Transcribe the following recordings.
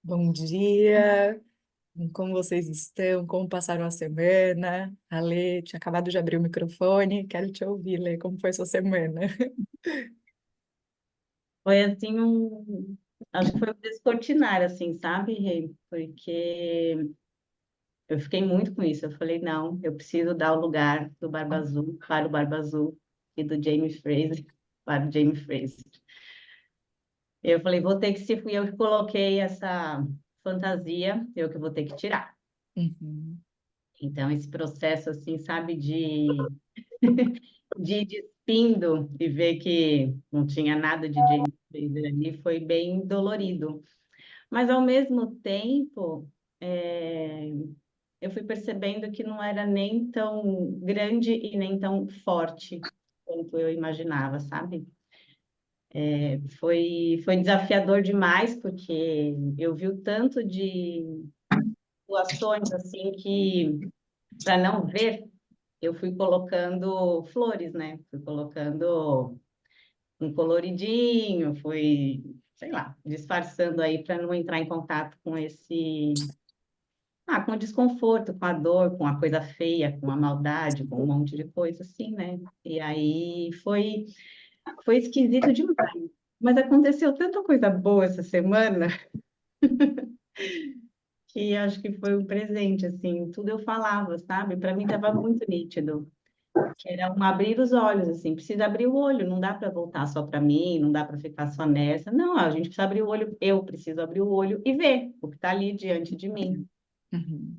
Bom dia, como vocês estão? Como passaram a semana? A Lê tinha acabado de abrir o microfone, quero te ouvir, Lê, como foi sua semana? Foi assim acho que foi um descortinar, assim, sabe, Rei? Porque eu fiquei muito com isso. Eu falei, não, eu preciso dar o lugar do Barba Azul para o Barba Azul e do Jamie Fraser para o Jamie Fraser. Eu falei, vou ter que, se fui eu que coloquei essa fantasia, eu que vou ter que tirar. Uhum, Então, esse processo, assim, sabe, de ir despindo e ver que não tinha nada de Jamie Fraser ali, foi bem dolorido. Mas, ao mesmo tempo, é, eu fui percebendo que não era nem tão grande e nem tão forte quanto eu imaginava, sabe? Foi desafiador demais, porque eu vi o tanto de situações assim que, para não ver, eu fui colocando flores, né? Fui colocando um coloridinho, fui, sei lá, disfarçando aí para não entrar em contato com com o desconforto, com a dor, com a coisa feia, com a maldade, com um monte de coisa assim, né? E aí foi esquisito demais. Mas aconteceu tanta coisa boa essa semana que acho que foi um presente, assim, tudo eu falava, sabe? Para mim estava muito nítido, que era um abrir os olhos, assim, precisa abrir o olho, não dá para voltar só para mim, não dá para ficar só nessa. Não, a gente precisa abrir o olho, eu preciso abrir o olho e ver o que está ali diante de mim. uhum.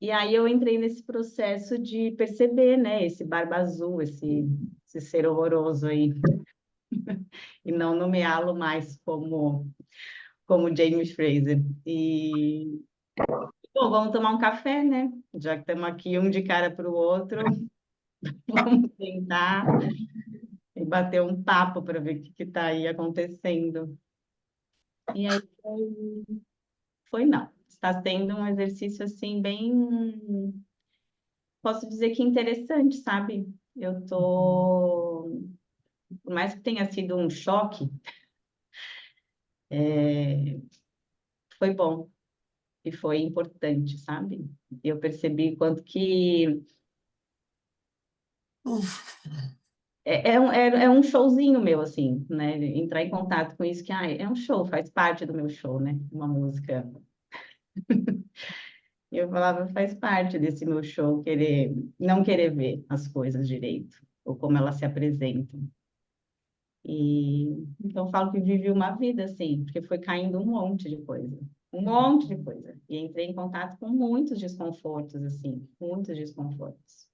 E aí eu entrei nesse processo de perceber, né, esse barba azul, esse ser horroroso aí, e não nomeá-lo mais como James Fraser. E, bom, vamos tomar um café, né? Já que estamos aqui um de cara para o outro, vamos sentar e bater um papo para ver o que está aí acontecendo. E aí foi não. Está sendo um exercício assim bem, posso dizer que interessante, sabe? Eu tô, por mais que tenha sido um choque, foi bom e foi importante, sabe? Eu percebi quanto que é um showzinho meu, assim, né? Entrar em contato com isso, que é um show, faz parte do meu show, né? Uma música. Eu falava, faz parte desse meu show, não querer ver as coisas direito, ou como elas se apresentam. E então eu falo que vivi uma vida assim, porque foi caindo um monte de coisa. E entrei em contato com muitos desconfortos, assim, muitos desconfortos.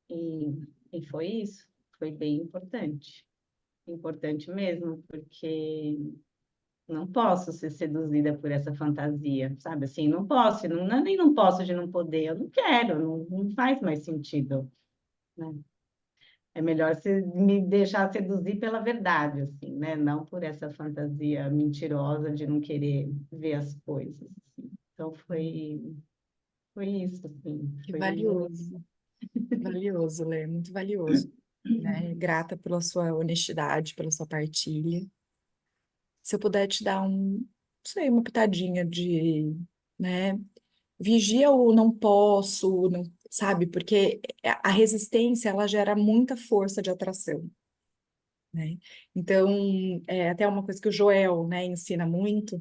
E foi isso, foi bem importante. Importante mesmo, porque não posso ser seduzida por essa fantasia, sabe? Assim, não posso, nem não posso de não poder, eu não quero, não faz mais sentido, né? É melhor você me deixar seduzir pela verdade, assim, né? Não por essa fantasia mentirosa de não querer ver as coisas, assim. Então foi isso, assim. Que Foi bem. valioso, Lê, muito valioso, né? Grata pela sua honestidade, pela sua partilha. Se eu puder te dar não sei, uma pitadinha de, né? Vigia o não posso, não, sabe? Porque a resistência, ela gera muita força de atração, né? Então, é até uma coisa que o Joel, né, ensina muito,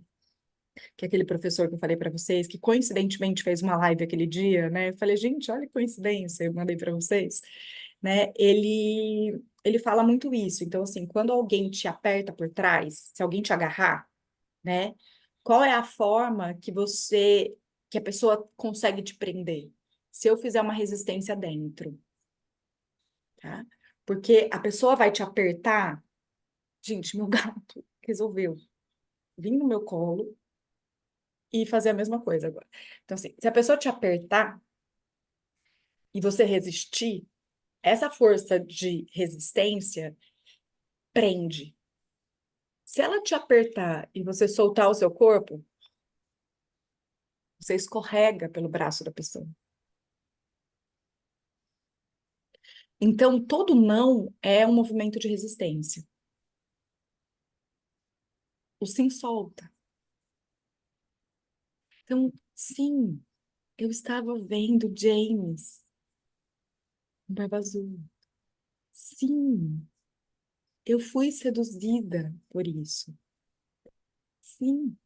que é aquele professor que eu falei para vocês, que coincidentemente fez uma live aquele dia, né? Eu falei, gente, olha que coincidência, eu mandei para vocês, né? Ele fala muito isso. Então, assim, quando alguém te aperta por trás, se alguém te agarrar, né? Qual é a forma que a pessoa consegue te prender? Se eu fizer uma resistência dentro, tá? Porque a pessoa vai te apertar, gente, meu gato resolveu vir no meu colo e fazer a mesma coisa agora. Então, assim, se a pessoa te apertar e você resistir, essa força de resistência prende. Se ela te apertar e você soltar o seu corpo, você escorrega pelo braço da pessoa. Então, todo não é um movimento de resistência. o sim solta. Então, sim, eu estava vendo James, com Barba Azul. Sim, eu fui seduzida por isso. Sim,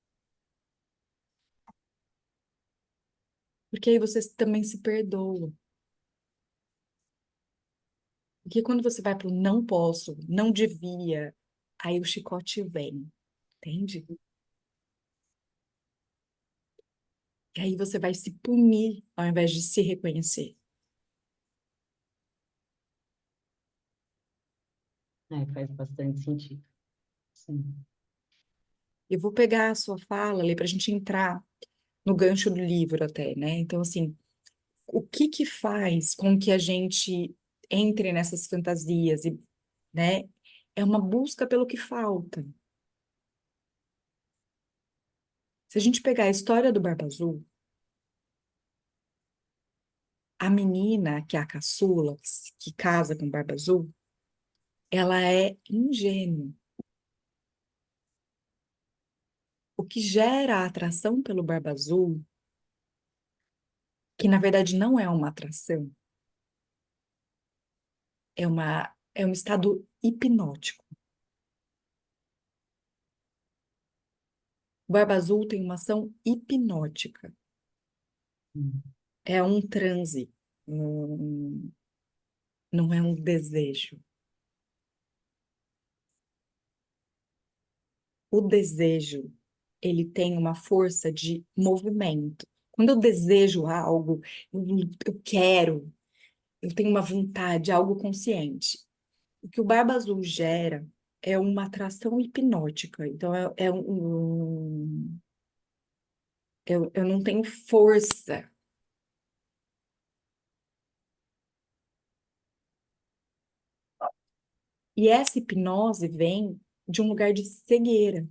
porque aí você também se perdoa. Porque quando você vai para o não posso, não devia, aí o chicote vem, entende? E aí você vai se punir ao invés de se reconhecer. Faz bastante sentido. Sim. Eu vou pegar a sua fala ali para a gente entrar no gancho do livro até, né? Então, assim, o que que faz com que a gente entre nessas fantasias e, né? É uma busca pelo que falta. Se a gente pegar a história do Barba Azul, a menina, que é a caçula, que casa com o Barba Azul, ela é ingênua. O que gera a atração pelo Barba Azul, que na verdade não é uma atração, é um estado hipnótico. O Barba Azul tem uma ação hipnótica. Hum. É um transe, um- não é um desejo. O desejo, ele tem uma força de movimento. Quando eu desejo algo, eu quero, eu tenho uma vontade, algo consciente. O que o Barba Azul gera é uma atração hipnótica. Então, eu não tenho força. E essa hipnose vem de um lugar de cegueira,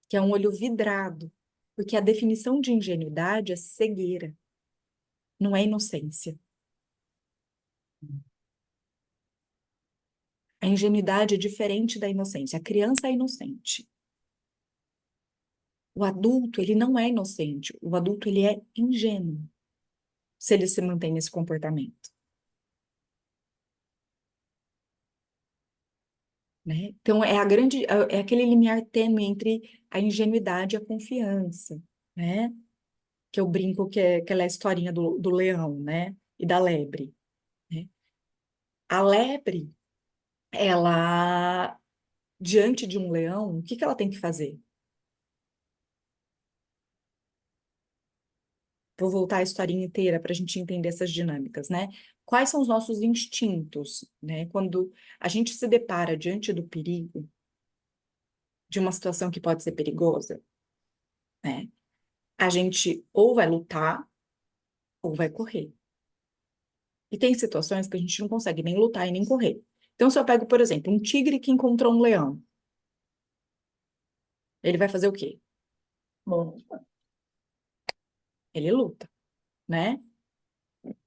que é um olho vidrado. Porque a definição de ingenuidade é cegueira, não é inocência. A ingenuidade é diferente da inocência. A criança é inocente. O adulto, ele não é inocente. O adulto, ele é ingênuo, se ele se mantém nesse comportamento, né? Então, é aquele limiar tênue entre a ingenuidade e a confiança, né? Que eu brinco que é aquela historinha do leão, né? E da lebre, né? A lebre, ela, diante de um leão, o que que ela tem que fazer? Vou voltar a historinha inteira para a gente entender essas dinâmicas, né? Quais são os nossos instintos, né? Quando a gente se depara diante do perigo, de uma situação que pode ser perigosa, né? A gente ou vai lutar ou vai correr. E tem situações que a gente não consegue nem lutar e nem correr. Então, se eu pego, por exemplo, um tigre que encontrou um leão, ele vai fazer o quê? Bom, Ele luta, né?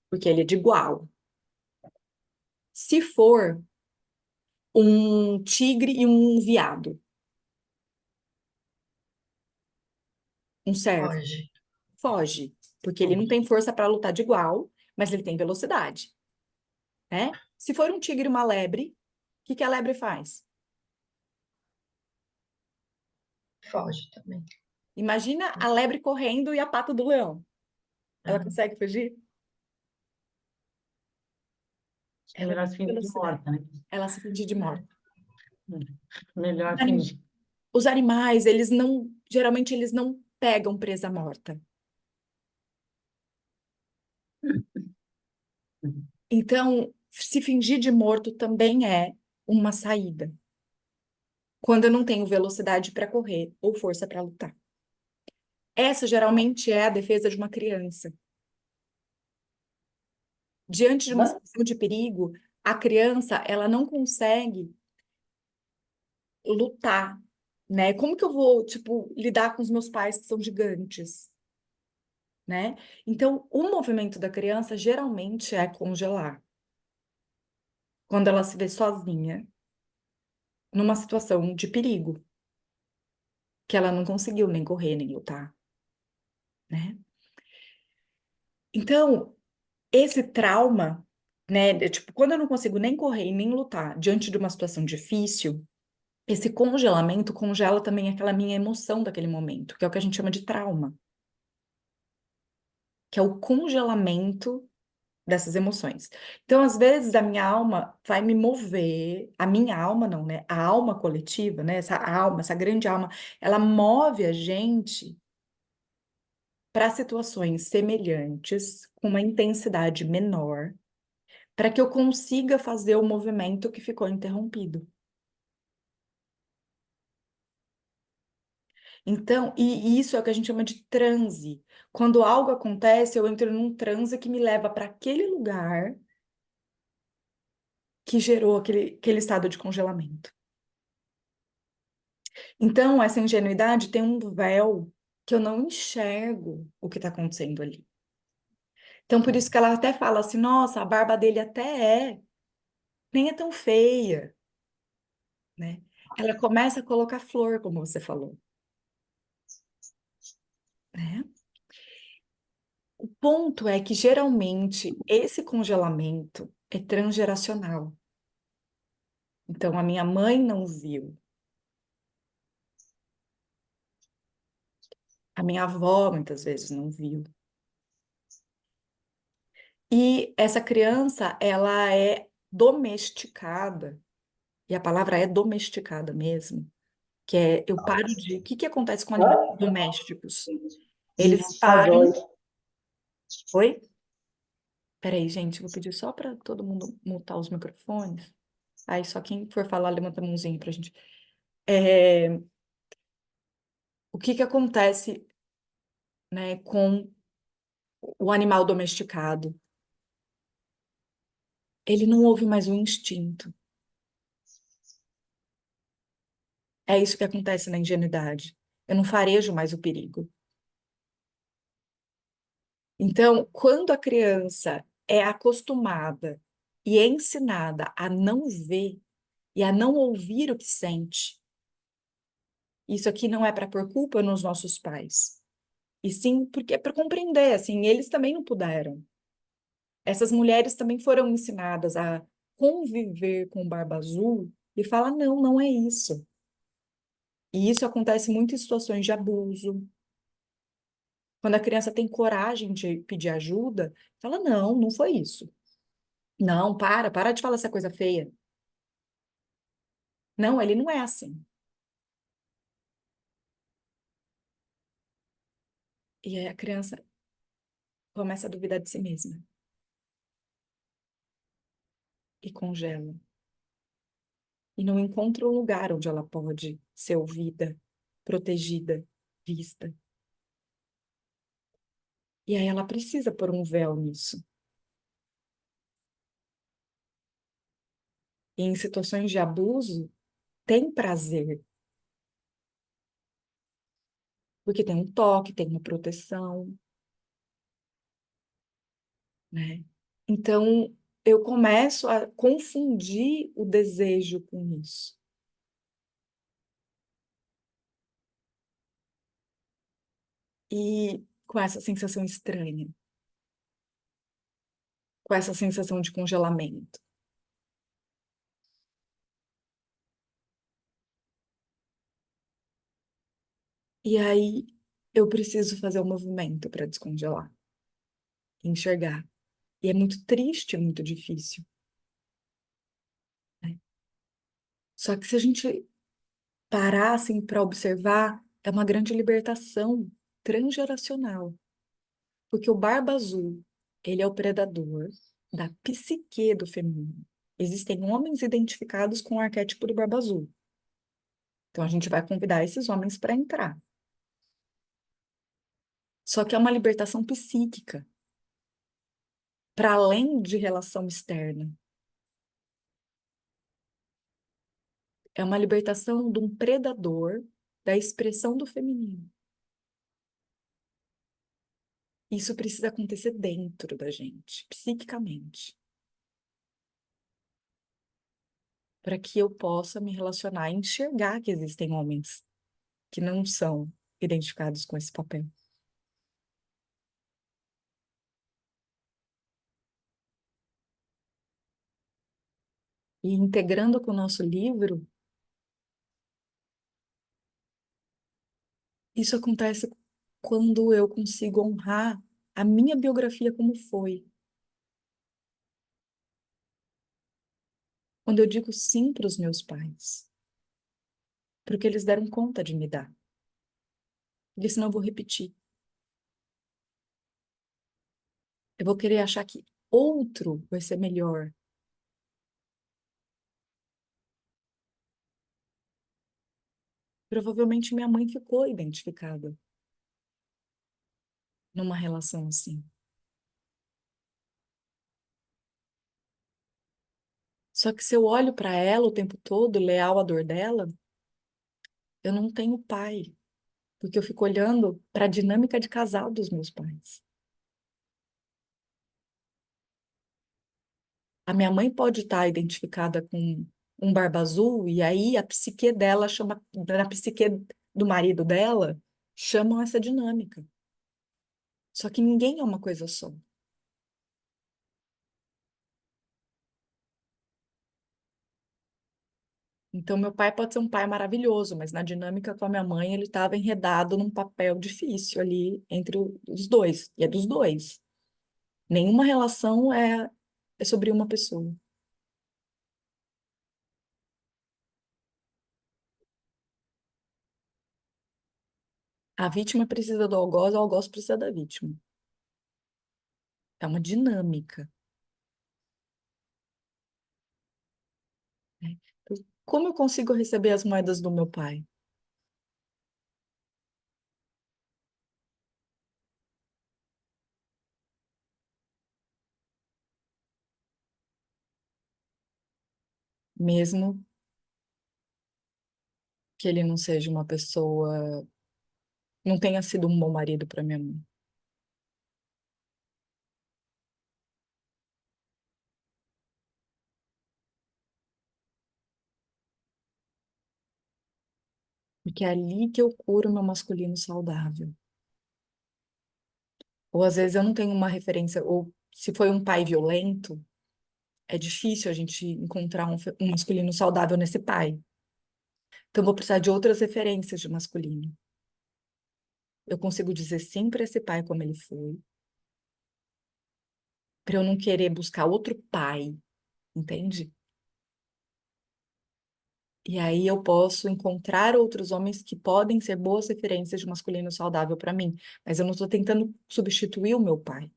Porque ele é de igual. Se for um tigre e um veado, um cervo, foge. foge, porque ele não tem força para lutar de igual, mas ele tem velocidade, né? Se for um tigre e uma lebre, o que que a lebre faz? Foge também. Imagina a lebre correndo e a pata do leão. Ela Ah, consegue fugir? É Ela melhor tem se fingir de velocidade. morta, né? Ela se finge de morta. Melhor Os anim- fingir. Os animais, eles não, geralmente eles não pegam presa morta. Então, se fingir de morto também é uma saída, quando eu não tenho velocidade para correr ou força para lutar. Essa geralmente é a defesa de uma criança. Diante de uma situação de perigo, a criança, ela não consegue lutar, né? Como que eu vou, tipo, lidar com os meus pais que são gigantes, né? Então, o movimento da criança geralmente é congelar. Quando ela se vê sozinha, numa situação de perigo. que ela não conseguiu nem correr, nem lutar, né? Então, esse trauma, né, tipo, quando eu não consigo nem correr e nem lutar diante de uma situação difícil, esse congelamento congela também aquela minha emoção daquele momento, que é o que a gente chama de trauma, que é o congelamento dessas emoções. Então, às vezes, a minha alma vai me mover, a minha alma não, né? A alma coletiva, né? Essa alma, essa grande alma, ela move a gente para situações semelhantes, com uma intensidade menor, para que eu consiga fazer o movimento que ficou interrompido. Então, e isso é o que a gente chama de transe. Quando algo acontece, eu entro num transe que me leva para aquele lugar que gerou aquele estado de congelamento. Então, essa ingenuidade tem um véu que eu não enxergo o que está acontecendo ali. Então, por isso que ela até fala assim, nossa, a barba dele até nem é tão feia, né? Ela começa a colocar flor, como você falou, né? O ponto é que, geralmente, esse congelamento é transgeracional. Então, a minha mãe não viu. A minha avó, muitas vezes, não viu. E essa criança, ela é domesticada. E a palavra é domesticada mesmo. Que é, eu paro de... O que que acontece com animais domésticos? Eles param... Oi? Peraí, gente, vou pedir só para todo mundo mutar os microfones. Aí, só quem for falar, levanta a mãozinha pra gente. O que que acontece, né, com o animal domesticado? Ele não ouve mais o instinto. É isso que acontece na ingenuidade. Eu não farejo mais o perigo. Então, quando a criança é acostumada e é ensinada a não ver e a não ouvir o que sente, isso aqui não é para pôr culpa nos nossos pais, e sim porque é para compreender, assim, eles também não puderam. Essas mulheres também foram ensinadas a conviver com o Barba Azul e falar, não, não é isso. E isso acontece muito em situações de abuso. Quando a criança tem coragem de pedir ajuda, fala, não, não foi isso. Não, para de falar essa coisa feia. Não, ele não é assim. E aí a criança começa a duvidar de si mesma e congela. E não encontra um lugar onde ela pode ser ouvida, protegida, vista. E aí ela precisa pôr um véu nisso. E em situações de abuso, tem prazer, porque tem um toque, tem uma proteção, né? Então, eu começo a confundir o desejo com isso. E com essa sensação estranha, com essa sensação de congelamento. E aí eu preciso fazer um movimento para descongelar, enxergar. E é muito triste, é muito difícil, né? Só que se a gente parar assim para observar, é uma grande libertação transgeracional. Porque o Barba Azul, ele é o predador da psique do feminino. Existem homens identificados com o arquétipo do Barba Azul. Então a gente vai convidar esses homens para entrar. Só que é uma libertação psíquica, para além de relação externa. É uma libertação de um predador da expressão do feminino. Isso precisa acontecer dentro da gente, psiquicamente, para que eu possa me relacionar e enxergar que existem homens que não são identificados com esse papel. E integrando com o nosso livro, isso acontece quando eu consigo honrar a minha biografia como foi. Quando eu digo sim para os meus pais, porque eles deram conta de me dar. Porque senão eu vou repetir. Eu vou querer achar que outro vai ser melhor. Provavelmente minha mãe ficou identificada numa relação assim. Só que se eu olho para ela o tempo todo, leal à dor dela, eu não tenho pai, porque eu fico olhando para a dinâmica de casal dos meus pais. A minha mãe pode estar identificada com um barba azul, e aí a psique dela chama, na psique do marido dela, chamam essa dinâmica. Só que ninguém é uma coisa só. Então, meu pai pode ser um pai maravilhoso, mas na dinâmica com a minha mãe, ele estava enredado num papel difícil ali entre os dois. E é dos dois. Nenhuma relação é sobre uma pessoa. A vítima precisa do algoz, o algoz precisa da vítima. É uma dinâmica, né? Como eu consigo receber as moedas do meu pai? Mesmo que ele não seja uma pessoa, não tenha sido um bom marido para minha mãe. Porque é ali que eu curo meu masculino saudável. Ou às vezes eu não tenho uma referência, ou se foi um pai violento, é difícil a gente encontrar um masculino saudável nesse pai. Então eu vou precisar de outras referências de masculino. Eu consigo dizer sim para esse pai como ele foi, para eu não querer buscar outro pai, entende? E aí eu posso encontrar outros homens que podem ser boas referências de masculino saudável para mim, mas eu não estou tentando substituir o meu pai.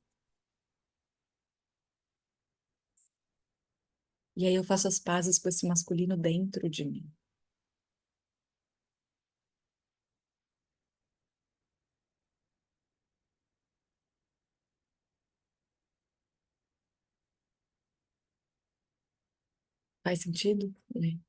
E aí eu faço as pazes com esse masculino dentro de mim. Faz sentido? Né?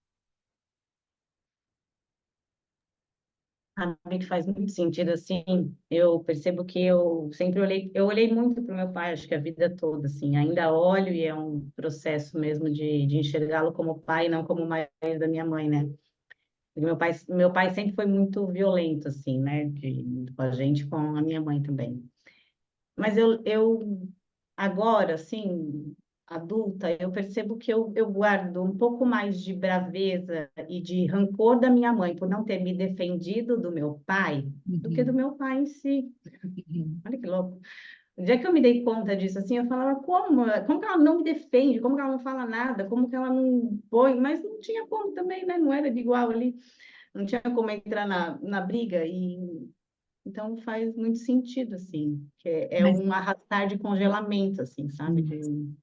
A mim faz muito sentido, assim, eu percebo que eu sempre eu olhei muito para o meu pai, acho que a vida toda, assim, ainda olho e é um processo mesmo de enxergá-lo como pai, não como marido da minha mãe, né? Porque meu pai sempre foi muito violento, assim, né, com a gente, com a minha mãe também. Mas eu agora, assim, adulta, eu percebo que eu guardo um pouco mais de braveza e de rancor da minha mãe por não ter me defendido do meu pai do que do Uhum, meu pai em si. uhum. Olha que louco. O dia que eu me dei conta disso, assim, eu falava, como que ela não me defende? Como que ela não fala nada? Como que ela não põe? Mas não tinha como também, né? Não era de igual ali. Não tinha como entrar na briga. Então faz muito sentido, assim, que é Mas um arrastar de congelamento, assim, sabe? hum,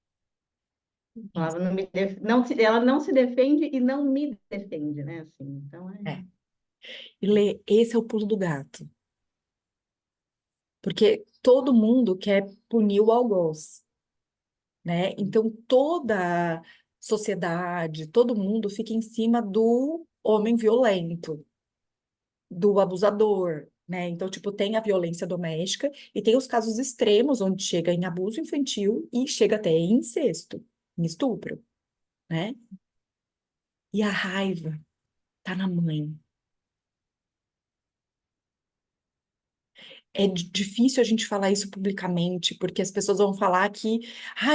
Ela não me ela não se defende e não me defende, né? Assim, então é. E Lê, esse é o pulo do gato. Porque todo mundo quer punir o algoz, né? Então toda a sociedade, todo mundo fica em cima do homem violento, do abusador, né? Então, tipo, tem a violência doméstica e tem os casos extremos onde chega em abuso infantil e chega até em incesto, em estupro, né? E a raiva tá na mãe. É difícil a gente falar isso publicamente, porque as pessoas vão falar que,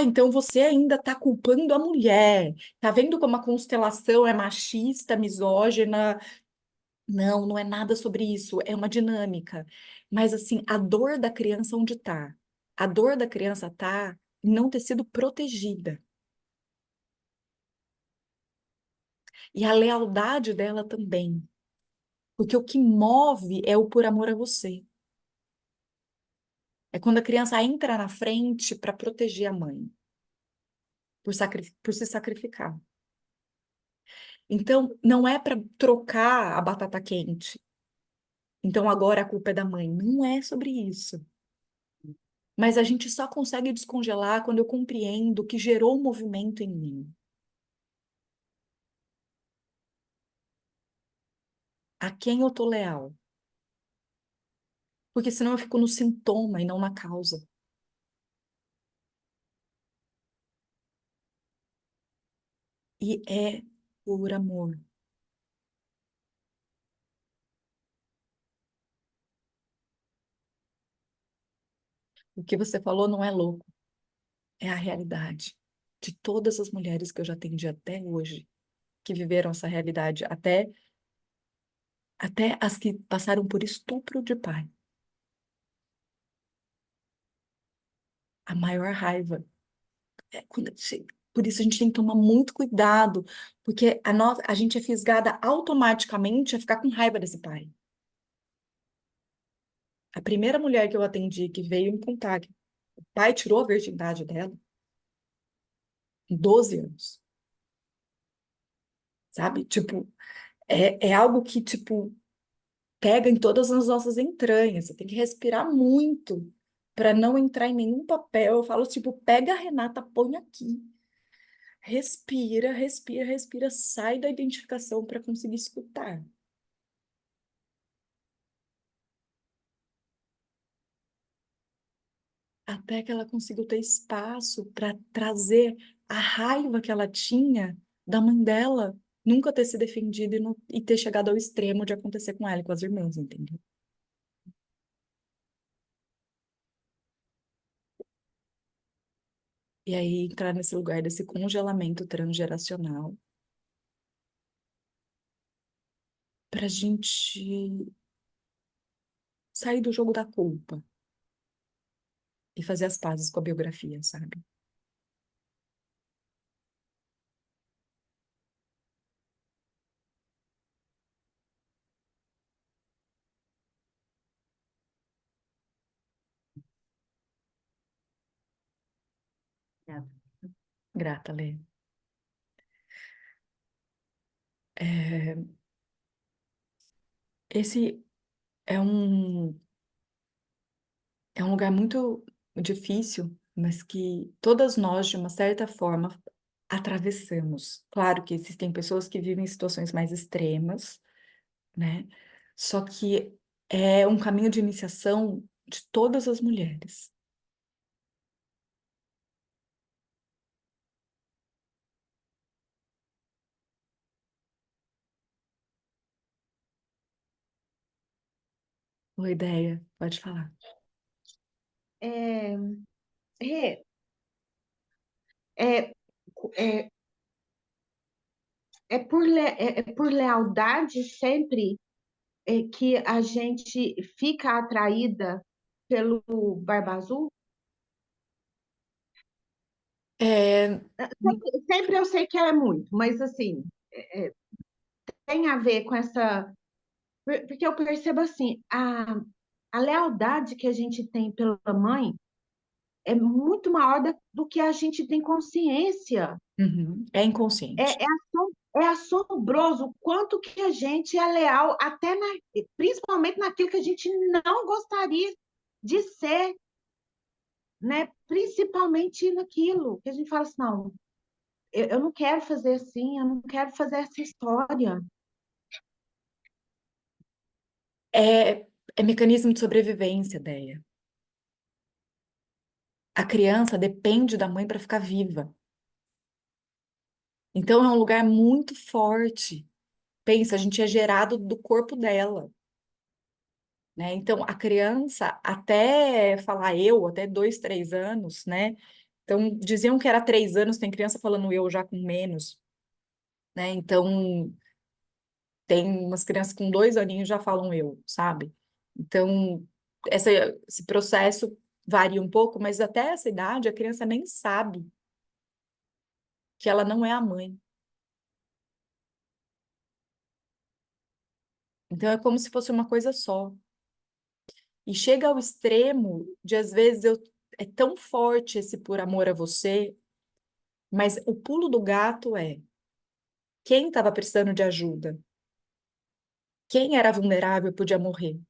então você ainda está culpando a mulher. Tá vendo como a constelação é machista, misógina? Não, não é nada sobre isso, é uma dinâmica. Mas assim, a dor da criança onde está? A dor da criança está em não ter sido protegida. E a lealdade dela também. Porque o que move é o por amor a você. É quando a criança entra na frente para proteger a mãe, por se sacrificar. Então, não é para trocar a batata quente. Então, agora a culpa é da mãe. Não é sobre isso. Mas a gente só consegue descongelar quando eu compreendo o que gerou o movimento em mim. A quem eu tô leal? Porque senão eu fico no sintoma e não na causa. E é por amor. O que você falou não é louco, é a realidade de todas as mulheres que eu já atendi até hoje, que viveram essa realidade, até as que passaram por estupro de pai. A maior raiva é quando chega. Por isso a gente tem que tomar muito cuidado, porque a gente é fisgada automaticamente a ficar com raiva desse pai. A primeira mulher que eu atendi que veio me contar que o pai tirou a virgindade dela com 12 anos, sabe? Tipo, é algo que, tipo, pega em todas as nossas entranhas. Você tem que respirar muito para não entrar em nenhum papel. Eu falo, tipo, pega a Renata, põe aqui. Respira, respira, respira, sai da identificação para conseguir escutar. Até que ela conseguiu ter espaço para trazer a raiva que ela tinha da mãe dela nunca ter se defendido e ter chegado ao extremo de acontecer com ela e com as irmãs, entendeu? E aí entrar nesse lugar desse congelamento transgeracional para a gente sair do jogo da culpa e fazer as pazes com a biografia, sabe? É. Grata, Lê. É, esse é é um lugar muito difícil, mas que todas nós, de uma certa forma, atravessamos. Claro que existem pessoas que vivem situações mais extremas, né? Só que é um caminho de iniciação de todas as mulheres. Boa ideia, pode falar. É, Rê, é, é, é por lealdade sempre que a gente fica atraída pelo Barba Azul? É, Sempre eu sei que é muito, mas assim, tem a ver com essa. Porque eu percebo assim, a lealdade que a gente tem pela mãe é muito maior do que a gente tem consciência. uhum, é inconsciente. É assombroso o quanto que a gente é leal, principalmente naquilo que a gente não gostaria de ser, né? Principalmente naquilo que a gente fala assim, não, eu não quero fazer assim, eu não quero fazer essa história. É mecanismo de sobrevivência, Déia. A criança depende da mãe para ficar viva. Então é um lugar muito forte. Pensa, a gente é gerado do corpo dela. né? Então, a criança, até falar eu, até 2, 3 anos, né? Então, diziam que era 3 anos, tem criança falando eu já com menos, né? Então, tem umas crianças com 2 aninhos já falam eu, sabe? Então, esse processo varia um pouco, mas até essa idade a criança nem sabe que ela não é a mãe. Então, é como se fosse uma coisa só. E chega ao extremo de, às vezes, é tão forte esse por amor a você, mas o pulo do gato é quem estava precisando de ajuda, quem era vulnerável e podia morrer,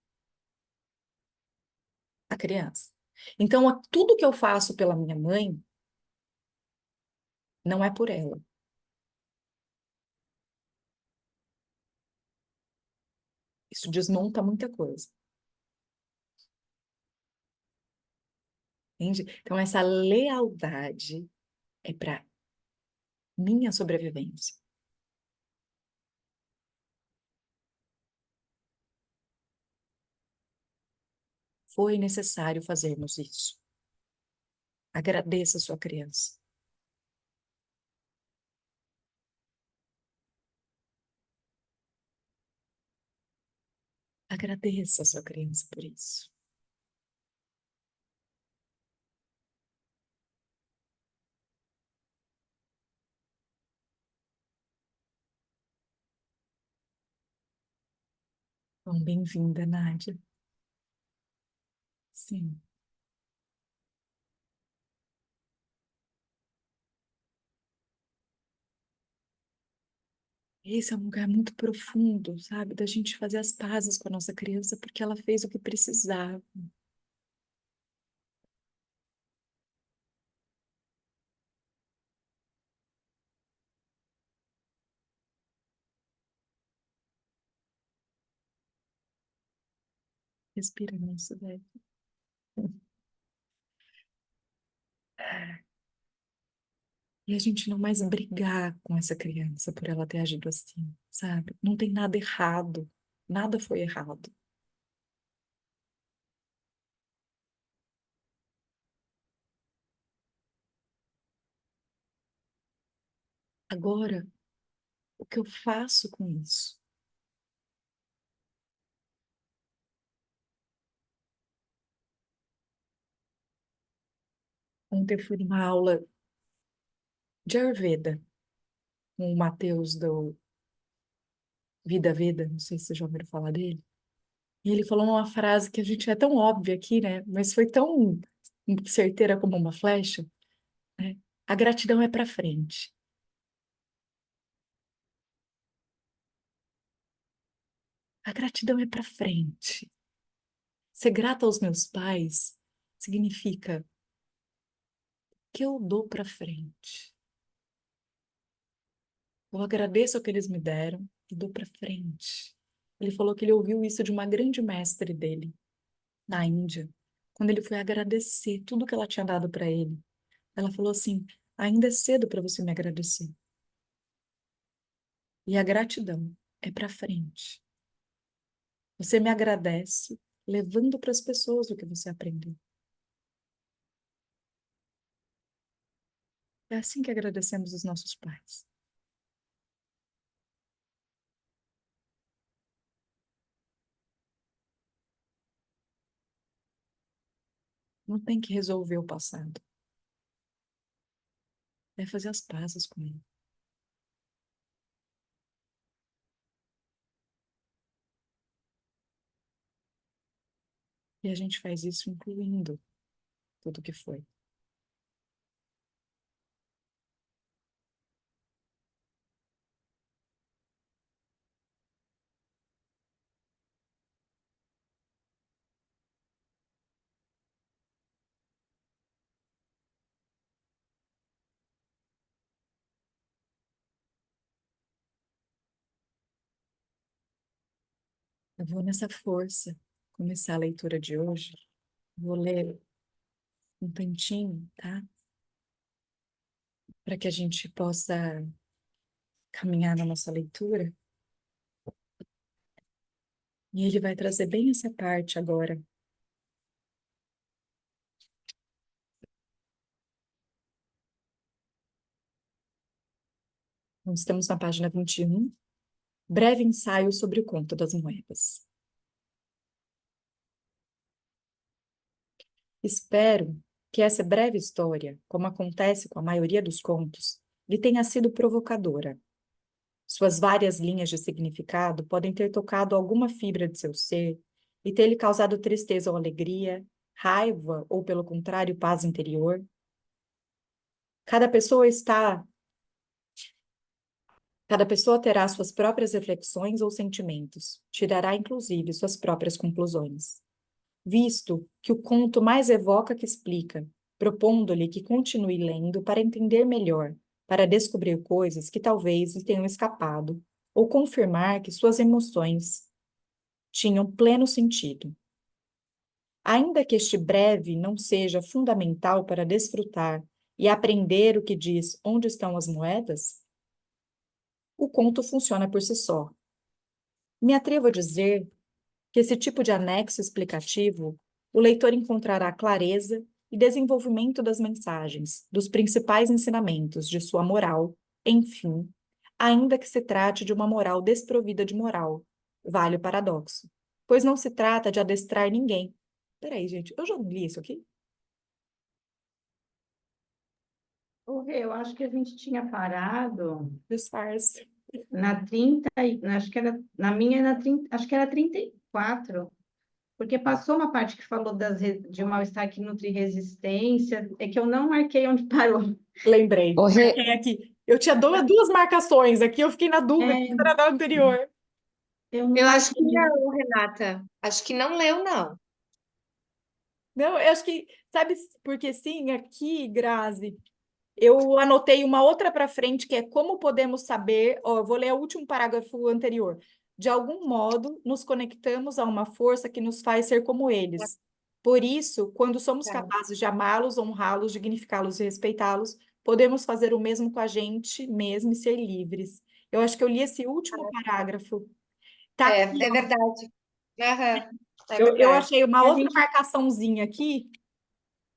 a criança. Então, tudo que eu faço pela minha mãe não é por ela. Isso desmonta muita coisa, entende? Então, essa lealdade é para minha sobrevivência. Foi necessário fazermos isso. Agradeça a sua criança. Agradeça a sua criança por isso. Bom, bem-vinda, Nádia. Sim. Esse é um lugar muito profundo, sabe? Da gente fazer as pazes com a nossa criança, porque ela fez o que precisava. Respira nisso, velho. E a gente não mais brigar com essa criança por ela ter agido assim, sabe? Não tem nada errado. Nada foi errado. Agora, o que eu faço com isso? Ontem eu fui numa aula de Ayurveda com o Matheus do Vida Veda, não sei se vocês já ouviram falar dele. E ele falou uma frase que a gente é tão óbvia aqui, né? Mas foi tão certeira como uma flecha, né? A gratidão é para frente. A gratidão é para frente. Ser grata aos meus pais significa que eu dou para frente. Eu agradeço o que eles me deram e dou para frente. Ele falou que ele ouviu isso de uma grande mestre dele, na Índia, quando ele foi agradecer tudo que ela tinha dado para ele. Ela falou assim: ainda é cedo para você me agradecer. E a gratidão é para frente. Você me agradece levando para as pessoas o que você aprendeu. É assim que agradecemos os nossos pais. Não tem que resolver o passado. É fazer as pazes com ele. E a gente faz isso incluindo tudo que foi. Eu vou nessa força começar a leitura de hoje. Vou ler um tantinho, tá? Para que a gente possa caminhar na nossa leitura. E ele vai trazer bem essa parte agora. Então, estamos na página 21. Breve ensaio sobre o conto das moedas. Espero que essa breve história, como acontece com a maioria dos contos, lhe tenha sido provocadora. Suas várias linhas de significado podem ter tocado alguma fibra de seu ser e ter lhe causado tristeza ou alegria, raiva ou, pelo contrário, paz interior. Cada pessoa terá suas próprias reflexões ou sentimentos, tirará inclusive suas próprias conclusões. Visto que o conto mais evoca que explica, propondo-lhe que continue lendo para entender melhor, para descobrir coisas que talvez lhe tenham escapado, ou confirmar que suas emoções tinham pleno sentido. Ainda que este breve não seja fundamental para desfrutar e aprender o que diz Onde Estão as Moedas, o conto funciona por si só. Me atrevo a dizer que esse tipo de anexo explicativo o leitor encontrará clareza e desenvolvimento das mensagens, dos principais ensinamentos de sua moral, enfim, ainda que se trate de uma moral desprovida de moral, vale o paradoxo, pois não se trata de adestrar ninguém. Peraí, gente, eu já não li isso aqui? Ô, Rê, eu acho que a gente tinha parado Disfarce. na 30, acho que era, na minha, na 30, acho que era 34, porque passou uma parte que falou de mal-estar que nutre resistência, é que eu não marquei onde parou. Lembrei, Ô, Rê, marquei aqui. Eu tinha duas marcações aqui, eu fiquei na dúvida se É, era da anterior. eu não eu acho que marquei. não, Renata. Acho que não leu, não. Não, eu acho que, sabe, porque sim, aqui, Grazi, eu anotei uma outra para frente, que é como podemos saber, ó, eu vou ler o último parágrafo anterior. De algum modo, nos conectamos a uma força que nos faz ser como eles. Por isso, quando somos Tá. capazes de amá-los, honrá-los, dignificá-los e respeitá-los, podemos fazer o mesmo com a gente mesmo e ser livres. Eu acho que eu li esse último parágrafo. Tá É, aqui, é ó. verdade. Aham, é Eu verdade. achei uma A outra gente, marcaçãozinha aqui,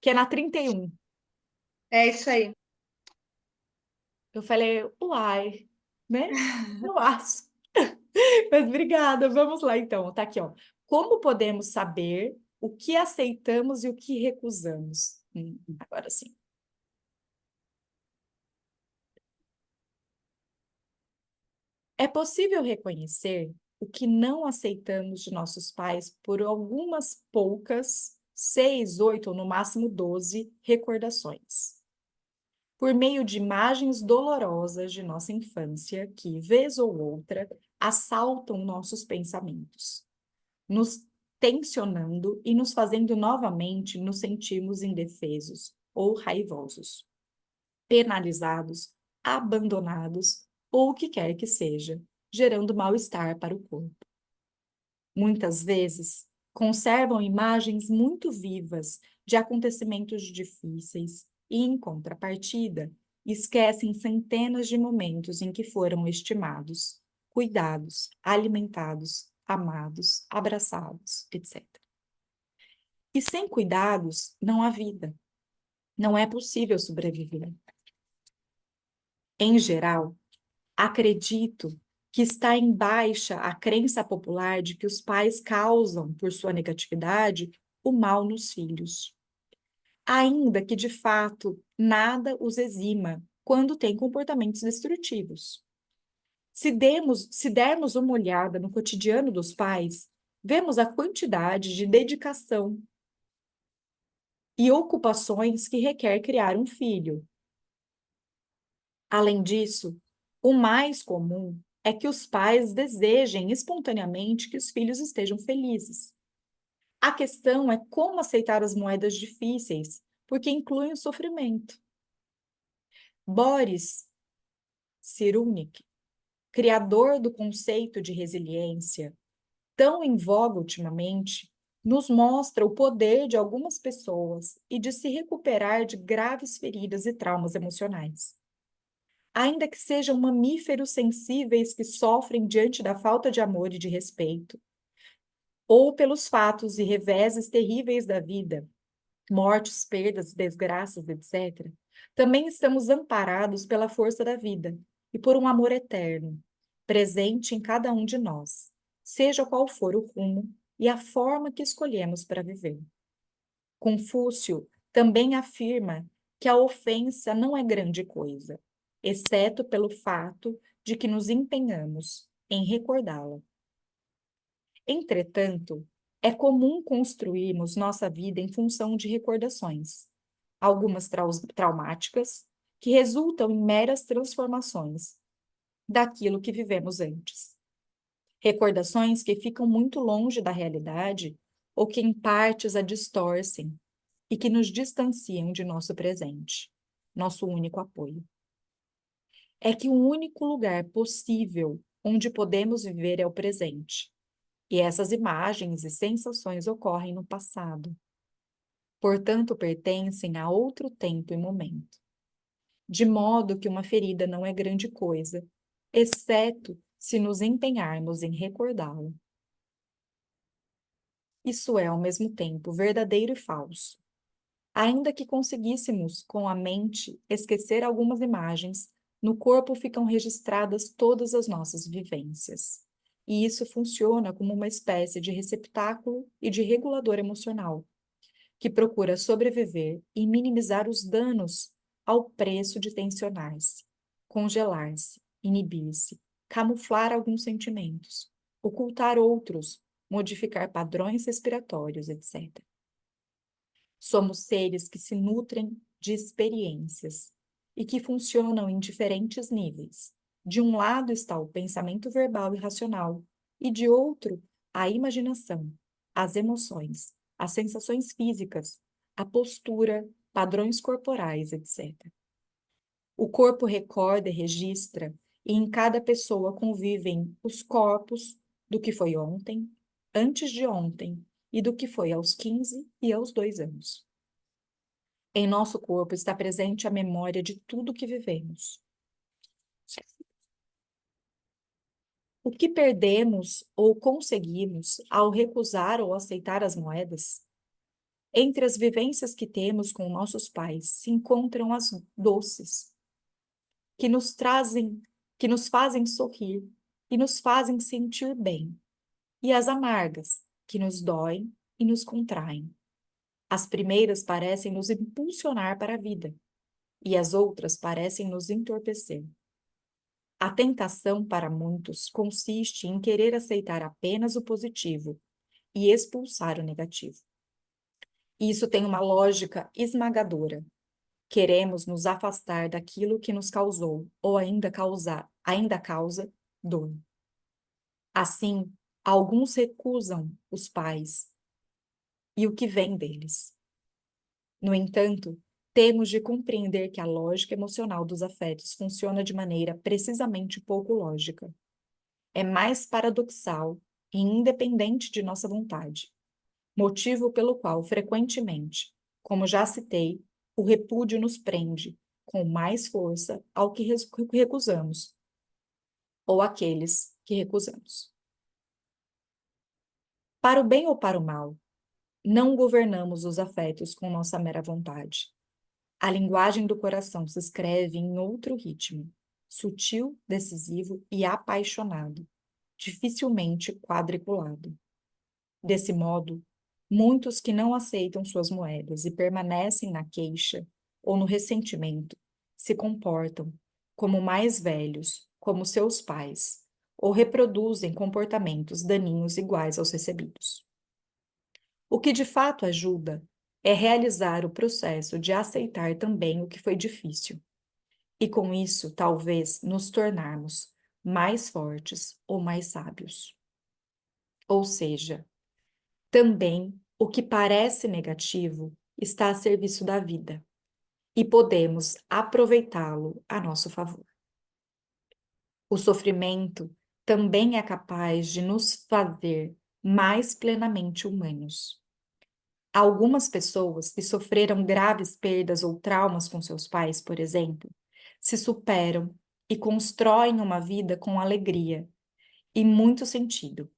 que é na 31. É isso aí. Eu falei, uai, né? Eu acho. Mas obrigada, vamos lá então. Tá aqui, ó. Como podemos saber o que aceitamos e o que recusamos? Agora sim. É possível reconhecer o que não aceitamos de nossos pais por algumas poucas, 6, 8 ou no máximo 12 recordações. Por meio de imagens dolorosas de nossa infância que, vez ou outra, assaltam nossos pensamentos, nos tensionando e nos fazendo novamente nos sentirmos indefesos ou raivosos, penalizados, abandonados ou o que quer que seja, gerando mal-estar para o corpo. Muitas vezes, conservam imagens muito vivas de acontecimentos difíceis e, em contrapartida, esquecem centenas de momentos em que foram estimados, cuidados, alimentados, amados, abraçados, etc. E sem cuidados, não há vida. Não é possível sobreviver. Em geral, acredito que está em baixa a crença popular de que os pais causam, por sua negatividade, o mal nos filhos. Ainda que, de fato, nada os exima quando têm comportamentos destrutivos. Se dermos uma olhada no cotidiano dos pais, vemos a quantidade de dedicação e ocupações que requer criar um filho. Além disso, o mais comum é que os pais desejem espontaneamente que os filhos estejam felizes. A questão é como aceitar as moedas difíceis, porque incluem o sofrimento. Boris Cyrulnik, criador do conceito de resiliência, tão em voga ultimamente, nos mostra o poder de algumas pessoas e de se recuperar de graves feridas e traumas emocionais. Ainda que sejam mamíferos sensíveis que sofrem diante da falta de amor e de respeito, ou pelos fatos e reveses terríveis da vida, mortes, perdas, desgraças, etc., também estamos amparados pela força da vida e por um amor eterno, presente em cada um de nós, seja qual for o rumo e a forma que escolhemos para viver. Confúcio também afirma que a ofensa não é grande coisa, exceto pelo fato de que nos empenhamos em recordá-la. Entretanto, é comum construirmos nossa vida em função de recordações, algumas traumáticas, que resultam em meras transformações daquilo que vivemos antes. Recordações que ficam muito longe da realidade ou que em partes a distorcem e que nos distanciam de nosso presente, nosso único apoio. É que o único lugar possível onde podemos viver é o presente. E essas imagens e sensações ocorrem no passado. Portanto, pertencem a outro tempo e momento. De modo que uma ferida não é grande coisa, exceto se nos empenharmos em recordá-la. Isso é, ao mesmo tempo, verdadeiro e falso. Ainda que conseguíssemos, com a mente, esquecer algumas imagens, no corpo ficam registradas todas as nossas vivências. E isso funciona como uma espécie de receptáculo e de regulador emocional, que procura sobreviver e minimizar os danos ao preço de tensionar-se, congelar-se, inibir-se, camuflar alguns sentimentos, ocultar outros, modificar padrões respiratórios, etc. Somos seres que se nutrem de experiências e que funcionam em diferentes níveis. De um lado está o pensamento verbal e racional, e de outro, a imaginação, as emoções, as sensações físicas, a postura, padrões corporais, etc. O corpo recorda e registra, e em cada pessoa convivem os corpos do que foi ontem, antes de ontem, e do que foi aos 15 e aos 2 anos. Em nosso corpo está presente a memória de tudo que vivemos. O que perdemos ou conseguimos ao recusar ou aceitar as moedas? Entre as vivências que temos com nossos pais se encontram as doces, que nos fazem sorrir e nos fazem sentir bem, e as amargas, que nos doem e nos contraem. As primeiras parecem nos impulsionar para a vida, e as outras parecem nos entorpecer. A tentação para muitos consiste em querer aceitar apenas o positivo e expulsar o negativo. Isso tem uma lógica esmagadora. Queremos nos afastar daquilo que nos causou ou ainda causa dor. Assim, alguns recusam os pais e o que vem deles. No entanto, temos de compreender que a lógica emocional dos afetos funciona de maneira precisamente pouco lógica. É mais paradoxal e independente de nossa vontade, motivo pelo qual, frequentemente, como já citei, o repúdio nos prende com mais força ao que recusamos, ou àqueles que recusamos. Para o bem ou para o mal, não governamos os afetos com nossa mera vontade. A linguagem do coração se escreve em outro ritmo, sutil, decisivo e apaixonado, dificilmente quadriculado. Desse modo, muitos que não aceitam suas moedas e permanecem na queixa ou no ressentimento se comportam como mais velhos, como seus pais, ou reproduzem comportamentos daninhos iguais aos recebidos. O que de fato ajuda é realizar o processo de aceitar também o que foi difícil, e com isso talvez nos tornarmos mais fortes ou mais sábios. Ou seja, também o que parece negativo está a serviço da vida, e podemos aproveitá-lo a nosso favor. O sofrimento também é capaz de nos fazer mais plenamente humanos. Algumas pessoas que sofreram graves perdas ou traumas com seus pais, por exemplo, se superam e constroem uma vida com alegria e muito sentido.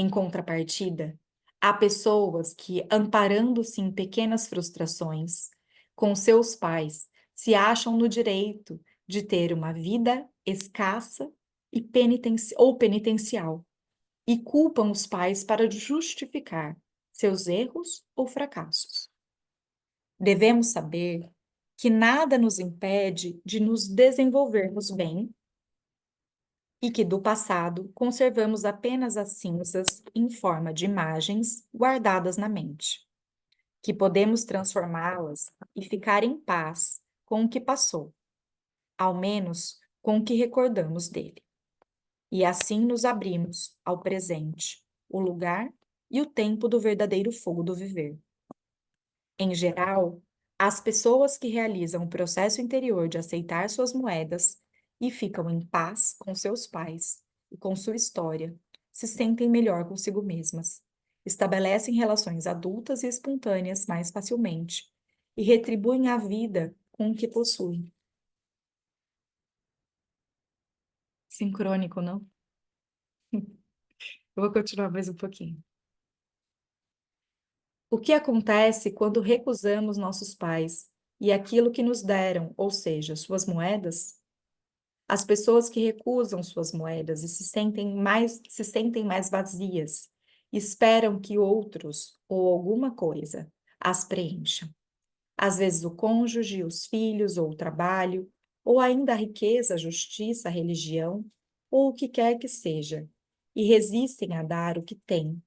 Em contrapartida, há pessoas que, amparando-se em pequenas frustrações, com seus pais, se acham no direito de ter uma vida escassa e penitencial, e culpam os pais para justificar seus erros ou fracassos. Devemos saber que nada nos impede de nos desenvolvermos bem e que do passado conservamos apenas as cinzas em forma de imagens guardadas na mente, que podemos transformá-las e ficar em paz com o que passou, ao menos com o que recordamos dele. E assim nos abrimos ao presente, o lugar e o tempo do verdadeiro fogo do viver. Em geral, as pessoas que realizam o processo interior de aceitar suas moedas e ficam em paz com seus pais e com sua história, se sentem melhor consigo mesmas, estabelecem relações adultas e espontâneas mais facilmente e retribuem a vida com o que possuem. Sincrônico, não? Eu vou continuar mais um pouquinho. O que acontece quando recusamos nossos pais e aquilo que nos deram, ou seja, suas moedas? As pessoas que recusam suas moedas e se sentem mais vazias, esperam que outros ou alguma coisa as preencham. Às vezes o cônjuge, os filhos ou o trabalho, ou ainda a riqueza, a justiça, a religião, ou o que quer que seja, e resistem a dar o que têm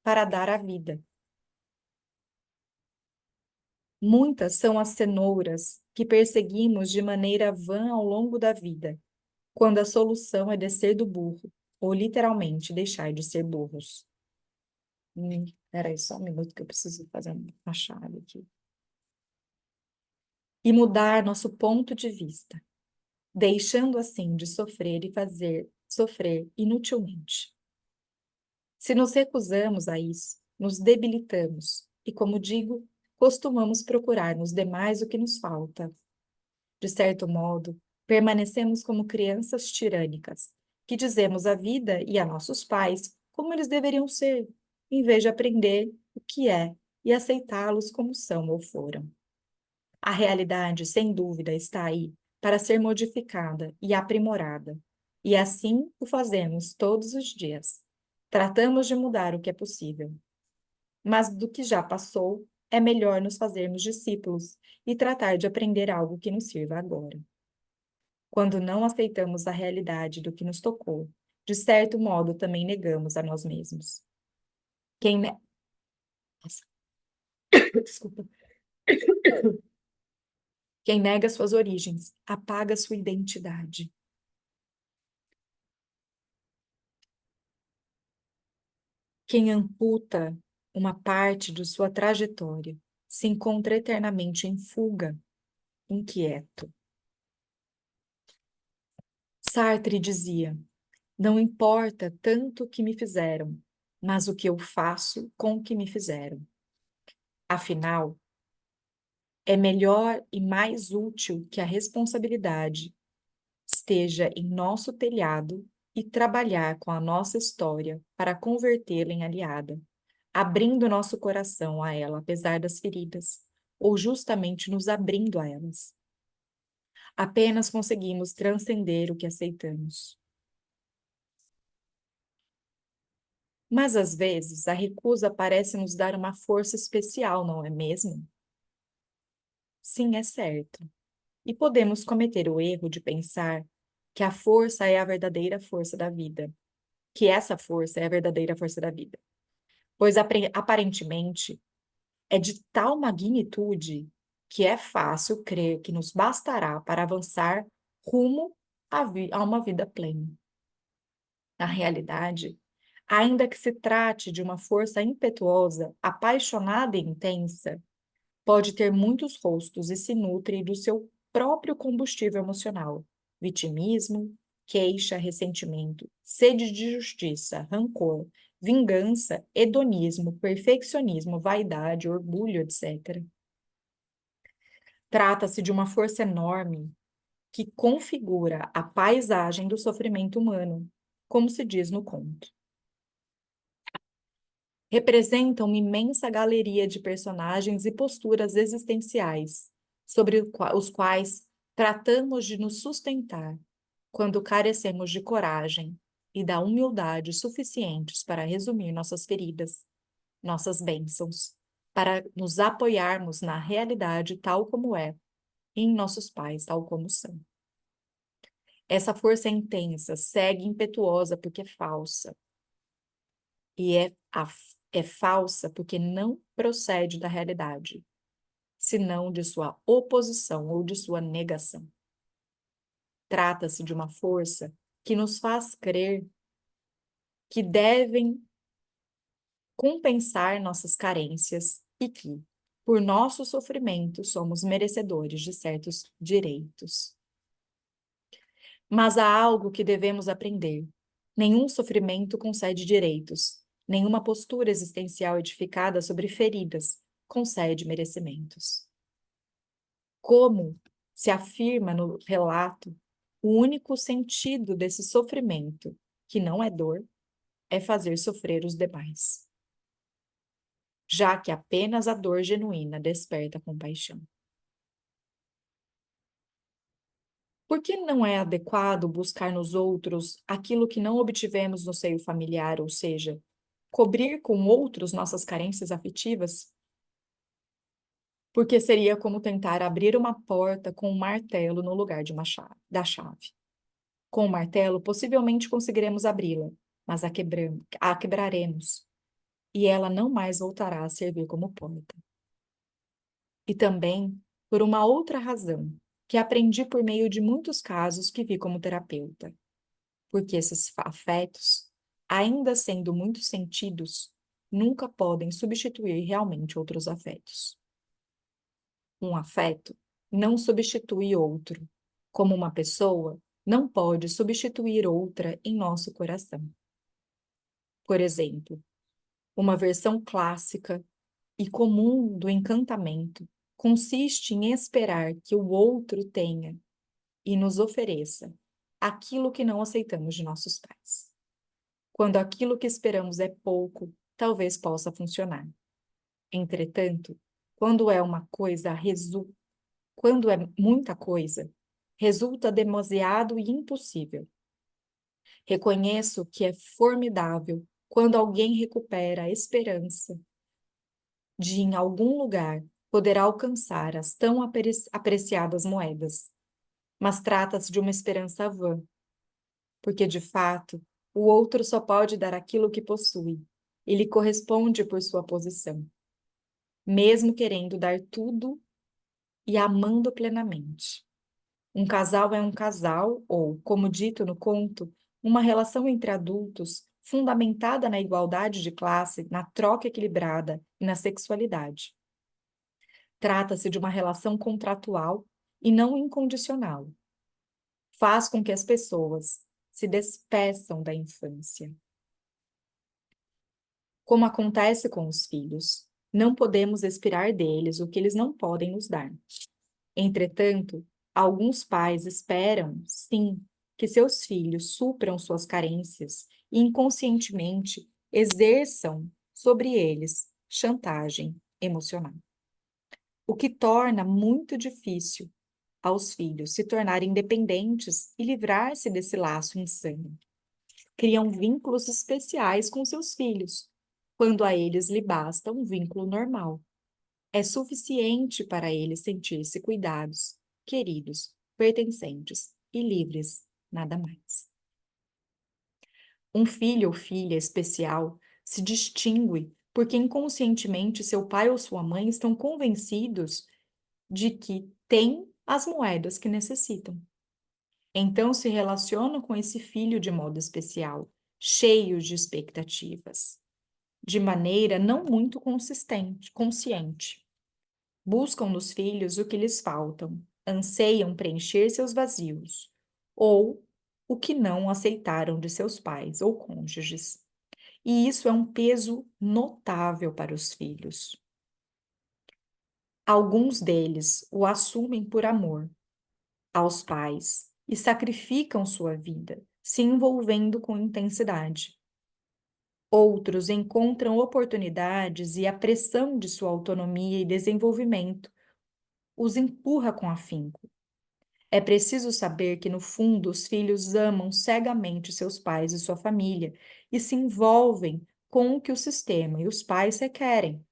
para dar a vida. Muitas são as cenouras que perseguimos de maneira vã ao longo da vida, quando a solução é descer do burro, ou literalmente deixar de ser burros. Peraí, só um minuto que eu preciso fazer uma chave aqui. E mudar nosso ponto de vista, deixando assim de sofrer e fazer sofrer inutilmente. Se nos recusamos a isso, nos debilitamos e, como digo, costumamos procurar nos demais o que nos falta. De certo modo, permanecemos como crianças tirânicas, que dizemos à vida e a nossos pais como eles deveriam ser, em vez de aprender o que é e aceitá-los como são ou foram. A realidade, sem dúvida, está aí para ser modificada e aprimorada, e assim o fazemos todos os dias. Tratamos de mudar o que é possível. Mas do que já passou, é melhor nos fazermos discípulos e tratar de aprender algo que nos sirva agora. Quando não aceitamos a realidade do que nos tocou, de certo modo também negamos a nós mesmos. Quem ne... Nossa. Desculpa. Quem nega suas origens, apaga sua identidade. Quem amputa uma parte de sua trajetória se encontra eternamente em fuga, inquieto. Sartre dizia: não importa tanto o que me fizeram, mas o que eu faço com o que me fizeram. Afinal, é melhor e mais útil que a responsabilidade esteja em nosso telhado e trabalhar com a nossa história para convertê-la em aliada, abrindo nosso coração a ela apesar das feridas, ou justamente nos abrindo a elas. Apenas conseguimos transcender o que aceitamos. Mas às vezes a recusa parece nos dar uma força especial, não é mesmo? Sim, é certo. E podemos cometer o erro de pensar que a força é a verdadeira força da vida, que essa força é a verdadeira força da vida, pois aparentemente é de tal magnitude que é fácil crer que nos bastará para avançar rumo a uma vida plena. Na realidade, ainda que se trate de uma força impetuosa, apaixonada e intensa, pode ter muitos rostos e se nutre do seu próprio combustível emocional: vitimismo, queixa, ressentimento, sede de justiça, rancor, vingança, hedonismo, perfeccionismo, vaidade, orgulho, etc. Trata-se de uma força enorme que configura a paisagem do sofrimento humano, como se diz no conto. representam uma imensa galeria de personagens e posturas existenciais, sobre os quais tratamos de nos sustentar quando carecemos de coragem e da humildade suficientes para resumir nossas feridas, nossas bênçãos, para nos apoiarmos na realidade tal como é, e em nossos pais tal como são. Essa força é intensa, segue impetuosa porque é falsa. E é falsa porque não procede da realidade, senão de sua oposição ou de sua negação. Trata-se de uma força que nos faz crer que devem compensar nossas carências e que, por nosso sofrimento, somos merecedores de certos direitos. Mas há algo que devemos aprender. Nenhum sofrimento concede direitos. Nenhuma postura existencial edificada sobre feridas concede merecimentos. Como se afirma no relato, o único sentido desse sofrimento, que não é dor, é fazer sofrer os demais, já que apenas a dor genuína desperta compaixão. Por que não é adequado buscar nos outros aquilo que não obtivemos no seio familiar, ou seja, cobrir com outros nossas carências afetivas? Porque seria como tentar abrir uma porta com um martelo no lugar de da chave. Com o martelo, possivelmente conseguiremos abri-la, mas a quebraremos, e ela não mais voltará a servir como porta. E também por uma outra razão, que aprendi por meio de muitos casos que vi como terapeuta. Porque esses afetos, ainda sendo muito sentidos, nunca podem substituir realmente outros afetos. Um afeto não substitui outro, como uma pessoa não pode substituir outra em nosso coração. Por exemplo, uma versão clássica e comum do encantamento consiste em esperar que o outro tenha e nos ofereça aquilo que não aceitamos de nossos pais. Quando aquilo que esperamos é pouco, talvez possa funcionar. Entretanto, quando é muita coisa, resulta demasiado e impossível. Reconheço que é formidável quando alguém recupera a esperança de, em algum lugar, poder alcançar as tão apreciadas moedas. Mas trata-se de uma esperança vã, porque, de fato, o outro só pode dar aquilo que possui, e lhe corresponde por sua posição, mesmo querendo dar tudo e amando plenamente. Um casal é um casal, ou, como dito no conto, uma relação entre adultos fundamentada na igualdade de classe, na troca equilibrada e na sexualidade. Trata-se de uma relação contratual e não incondicional. Faz com que as pessoas se despeçam da infância. Como acontece com os filhos, não podemos esperar deles o que eles não podem nos dar. Entretanto, alguns pais esperam, sim, que seus filhos supram suas carências e inconscientemente exerçam sobre eles chantagem emocional. O que torna muito difícil aos filhos se tornarem independentes e livrar-se desse laço insano. Criam vínculos especiais com seus filhos, quando a eles lhe basta um vínculo normal. É suficiente para eles sentir-se cuidados, queridos, pertencentes e livres, nada mais. Um filho ou filha especial se distingue porque inconscientemente seu pai ou sua mãe estão convencidos de que têm as moedas que necessitam. Então se relacionam com esse filho de modo especial, cheios de expectativas, de maneira não muito consciente. Buscam nos filhos o que lhes faltam, anseiam preencher seus vazios, ou o que não aceitaram de seus pais ou cônjuges. E isso é um peso notável para os filhos. Alguns deles o assumem por amor aos pais e sacrificam sua vida, se envolvendo com intensidade. Outros encontram oportunidades e a pressão de sua autonomia e desenvolvimento os empurra com afinco. É preciso saber que, no fundo, os filhos amam cegamente seus pais e sua família e se envolvem com o que o sistema e os pais requerem,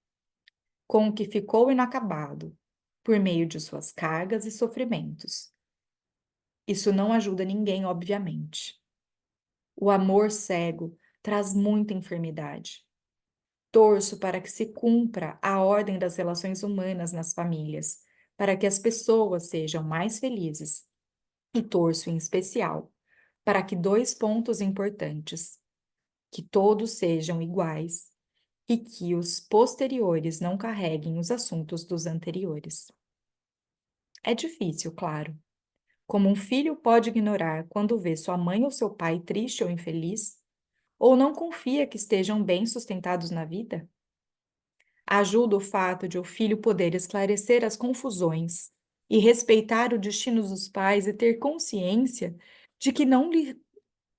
com o que ficou inacabado, por meio de suas cargas e sofrimentos. Isso não ajuda ninguém, obviamente. O amor cego traz muita enfermidade. Torço para que se cumpra a ordem das relações humanas nas famílias, para que as pessoas sejam mais felizes. E torço, em especial, para que 2 pontos importantes: que todos sejam iguais e que os posteriores não carreguem os assuntos dos anteriores. É difícil, claro. Como um filho pode ignorar quando vê sua mãe ou seu pai triste ou infeliz? Ou não confia que estejam bem sustentados na vida? Ajuda o fato de o filho poder esclarecer as confusões e respeitar o destino dos pais e ter consciência de que não lhe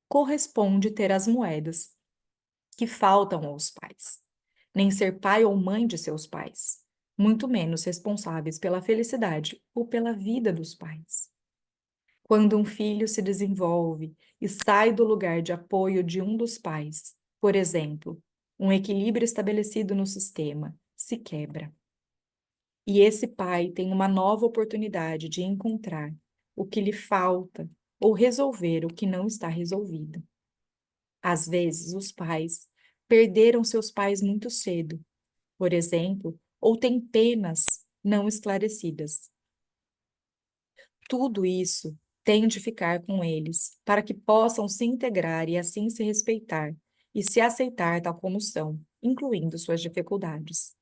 corresponde ter as moedas que faltam aos pais, nem ser pai ou mãe de seus pais, muito menos responsáveis pela felicidade ou pela vida dos pais. Quando um filho se desenvolve e sai do lugar de apoio de um dos pais, por exemplo, um equilíbrio estabelecido no sistema se quebra. E esse pai tem uma nova oportunidade de encontrar o que lhe falta ou resolver o que não está resolvido. Às vezes, os pais perderam seus pais muito cedo, por exemplo, ou têm penas não esclarecidas. Tudo isso tem de ficar com eles, para que possam se integrar e assim se respeitar e se aceitar tal como são, incluindo suas dificuldades.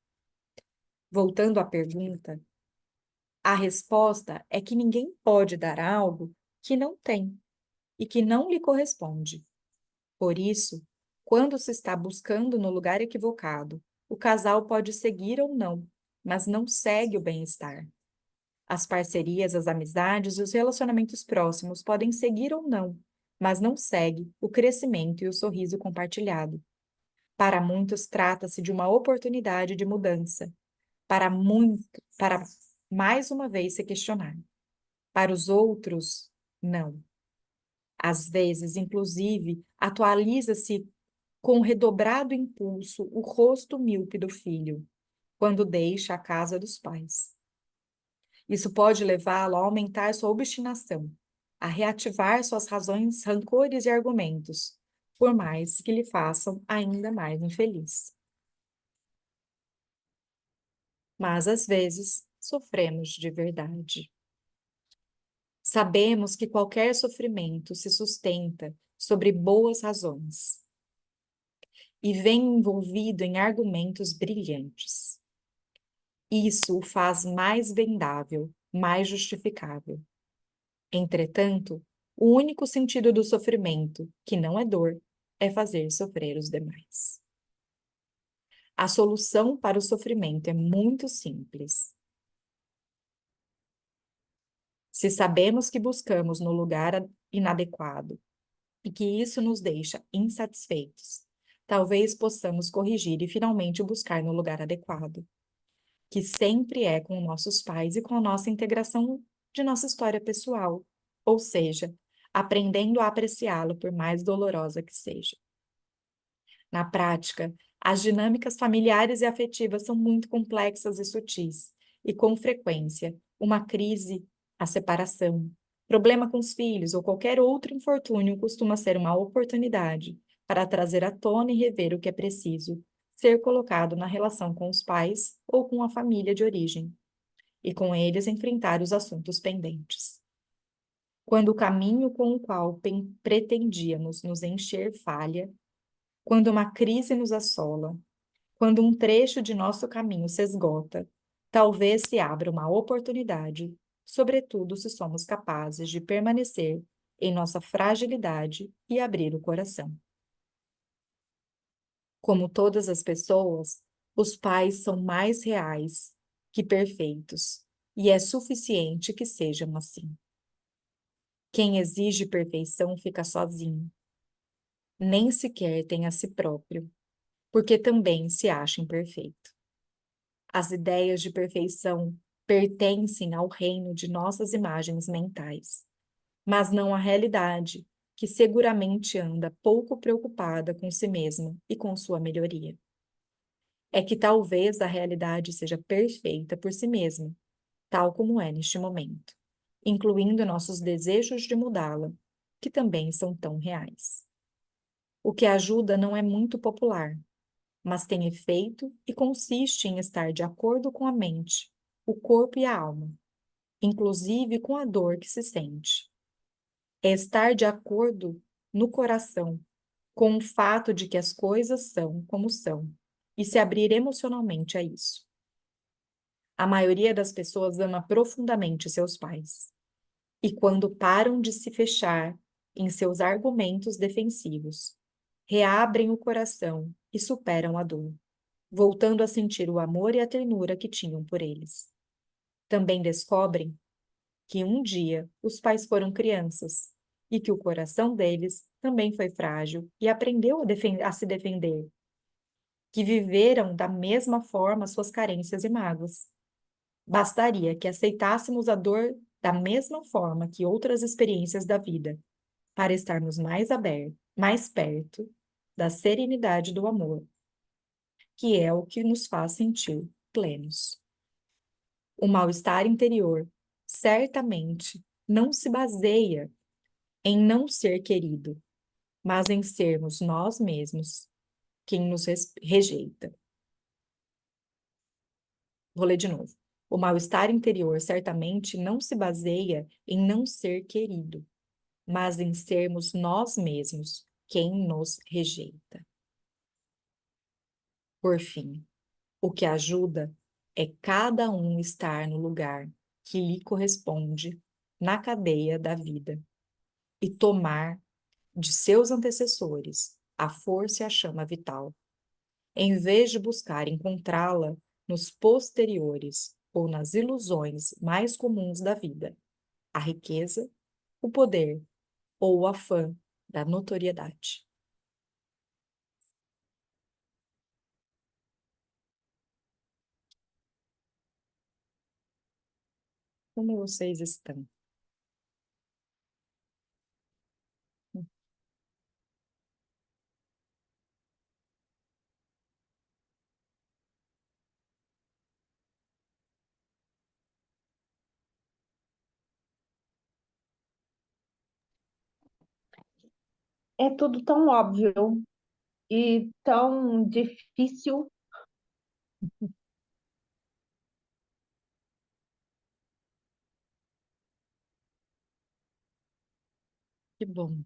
Voltando à pergunta, a resposta é que ninguém pode dar algo que não tem e que não lhe corresponde. Por isso, quando se está buscando no lugar equivocado, o casal pode seguir ou não, mas não segue o bem-estar. As parcerias, as amizades e os relacionamentos próximos podem seguir ou não, mas não segue o crescimento e o sorriso compartilhado. Para muitos, trata-se de uma oportunidade de mudança. Para mais uma vez se questionar. Para os outros, não. Às vezes, inclusive, atualiza-se com redobrado impulso o rosto míope do filho, quando deixa a casa dos pais. Isso pode levá-lo a aumentar sua obstinação, a reativar suas razões, rancores e argumentos, por mais que lhe façam ainda mais infeliz. Mas, às vezes, sofremos de verdade. Sabemos que qualquer sofrimento se sustenta sobre boas razões e vem envolvido em argumentos brilhantes. Isso o faz mais vendável, mais justificável. Entretanto, o único sentido do sofrimento, que não é dor, é fazer sofrer os demais. A solução para o sofrimento é muito simples. Se sabemos que buscamos no lugar inadequado e que isso nos deixa insatisfeitos, talvez possamos corrigir e finalmente buscar no lugar adequado, que sempre é com nossos pais e com a nossa integração de nossa história pessoal, ou seja, aprendendo a apreciá-lo por mais dolorosa que seja. Na prática, as dinâmicas familiares e afetivas são muito complexas e sutis, e com frequência, uma crise, a separação, problema com os filhos ou qualquer outro infortúnio costuma ser uma oportunidade para trazer à tona e rever o que é preciso ser colocado na relação com os pais ou com a família de origem, e com eles enfrentar os assuntos pendentes. Quando o caminho com o qual pretendíamos nos encher falha, quando uma crise nos assola, quando um trecho de nosso caminho se esgota, talvez se abra uma oportunidade, sobretudo se somos capazes de permanecer em nossa fragilidade e abrir o coração. Como todas as pessoas, os pais são mais reais que perfeitos, e é suficiente que sejam assim. Quem exige perfeição fica sozinho. Nem sequer tem a si próprio, porque também se acha imperfeito. As ideias de perfeição pertencem ao reino de nossas imagens mentais, mas não à realidade, que seguramente anda pouco preocupada com si mesma e com sua melhoria. É que talvez a realidade seja perfeita por si mesma, tal como é neste momento, incluindo nossos desejos de mudá-la, que também são tão reais. O que ajuda não é muito popular, mas tem efeito e consiste em estar de acordo com a mente, o corpo e a alma, inclusive com a dor que se sente. É estar de acordo no coração com o fato de que as coisas são como são e se abrir emocionalmente a isso. A maioria das pessoas ama profundamente seus pais. E quando param de se fechar em seus argumentos defensivos, reabrem o coração e superam a dor, voltando a sentir o amor e a ternura que tinham por eles. Também descobrem que um dia os pais foram crianças e que o coração deles também foi frágil e aprendeu a se defender, que viveram da mesma forma suas carências e mágoas. Bastaria que aceitássemos a dor da mesma forma que outras experiências da vida, para estarmos mais abertos, mais perto da serenidade do amor, que é o que nos faz sentir plenos. O mal-estar interior certamente não se baseia em não ser querido, mas em sermos nós mesmos quem nos rejeita. Vou ler de novo. O mal-estar interior certamente não se baseia em não ser querido, mas em sermos nós mesmos quem nos rejeita. Por fim, o que ajuda é cada um estar no lugar que lhe corresponde na cadeia da vida e tomar de seus antecessores a força e a chama vital, em vez de buscar encontrá-la nos posteriores ou nas ilusões mais comuns da vida, a riqueza, o poder ou o afã da notoriedade. Como vocês estão? É tudo tão óbvio e tão difícil. Que bom.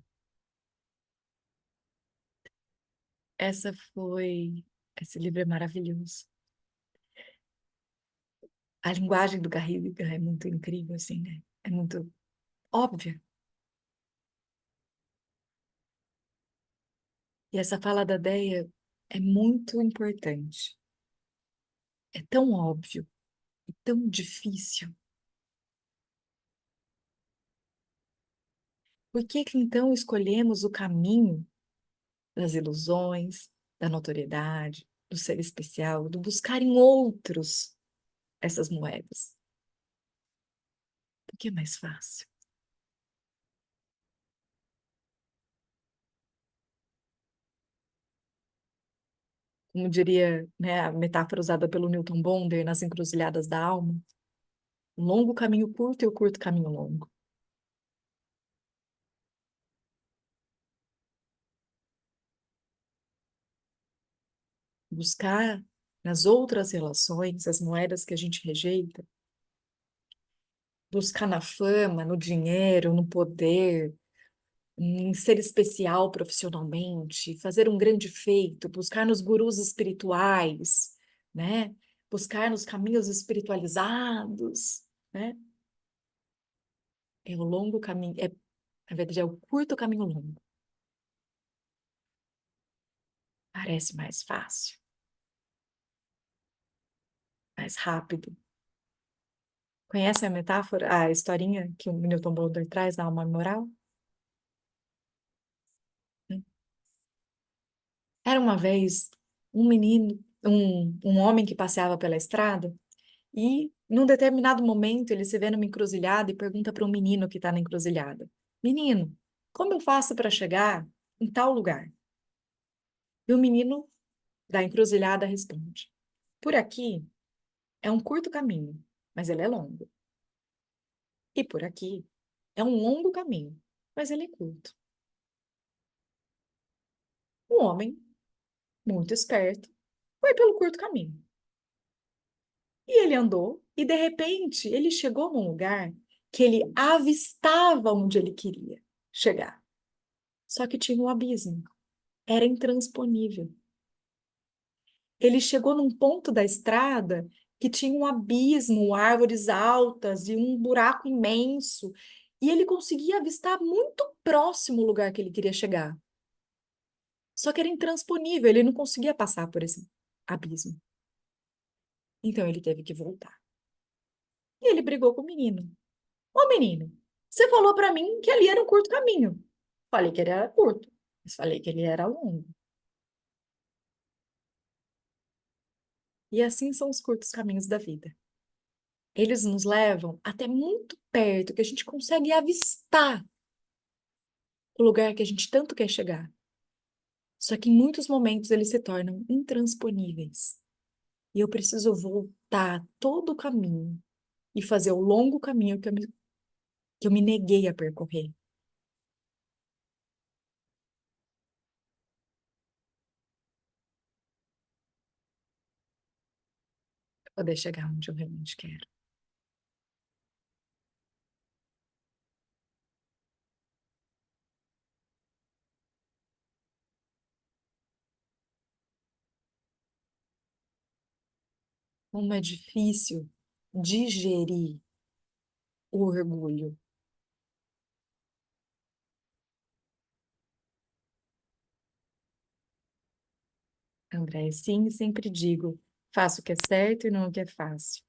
Esse livro é maravilhoso. A linguagem do Garriga é muito incrível, assim, né? É muito óbvia. E essa fala da Déia é muito importante. É tão óbvio e tão difícil. Por que que então escolhemos o caminho das ilusões, da notoriedade, do ser especial, do buscar em outros essas moedas? Porque é mais fácil. Como diria, né, a metáfora usada pelo Newton Bonder nas Encruzilhadas da Alma, um longo caminho curto e o curto caminho longo. Buscar nas outras relações as moedas que a gente rejeita, buscar na fama, no dinheiro, no poder, em ser especial profissionalmente, fazer um grande feito, buscar nos gurus espirituais, né? Buscar nos caminhos espiritualizados, né? É o longo caminho, na verdade, é o curto caminho longo. Parece mais fácil, mais rápido. Conhece a metáfora, a historinha que o Newton Bonder traz na Alma Moral? Era uma vez um menino, um homem que passeava pela estrada e, num determinado momento, ele se vê numa encruzilhada e pergunta para um menino que está na encruzilhada: Menino, como eu faço para chegar em tal lugar? E o menino da encruzilhada responde: Por aqui é um curto caminho, mas ele é longo. E por aqui é um longo caminho, mas ele é curto. O homem, muito esperto, foi pelo curto caminho. E ele andou, e de repente ele chegou num lugar que ele avistava onde ele queria chegar. Só que tinha um abismo, era intransponível. Ele chegou num ponto da estrada que tinha um abismo, árvores altas e um buraco imenso, e ele conseguia avistar muito próximo o lugar que ele queria chegar. Só que era intransponível, ele não conseguia passar por esse abismo. Então ele teve que voltar. E ele brigou com o menino. Ô menino, você falou pra mim que ali era um curto caminho. Falei que ele era curto, mas falei que ele era longo. E assim são os curtos caminhos da vida. Eles nos levam até muito perto, que a gente consegue avistar o lugar que a gente tanto quer chegar. Só que em muitos momentos eles se tornam intransponíveis. E eu preciso voltar todo o caminho e fazer o longo caminho que eu me neguei a percorrer. Pra poder chegar onde eu realmente quero. Como é difícil digerir o orgulho. André, sim, sempre digo, faço o que é certo e não o que é fácil.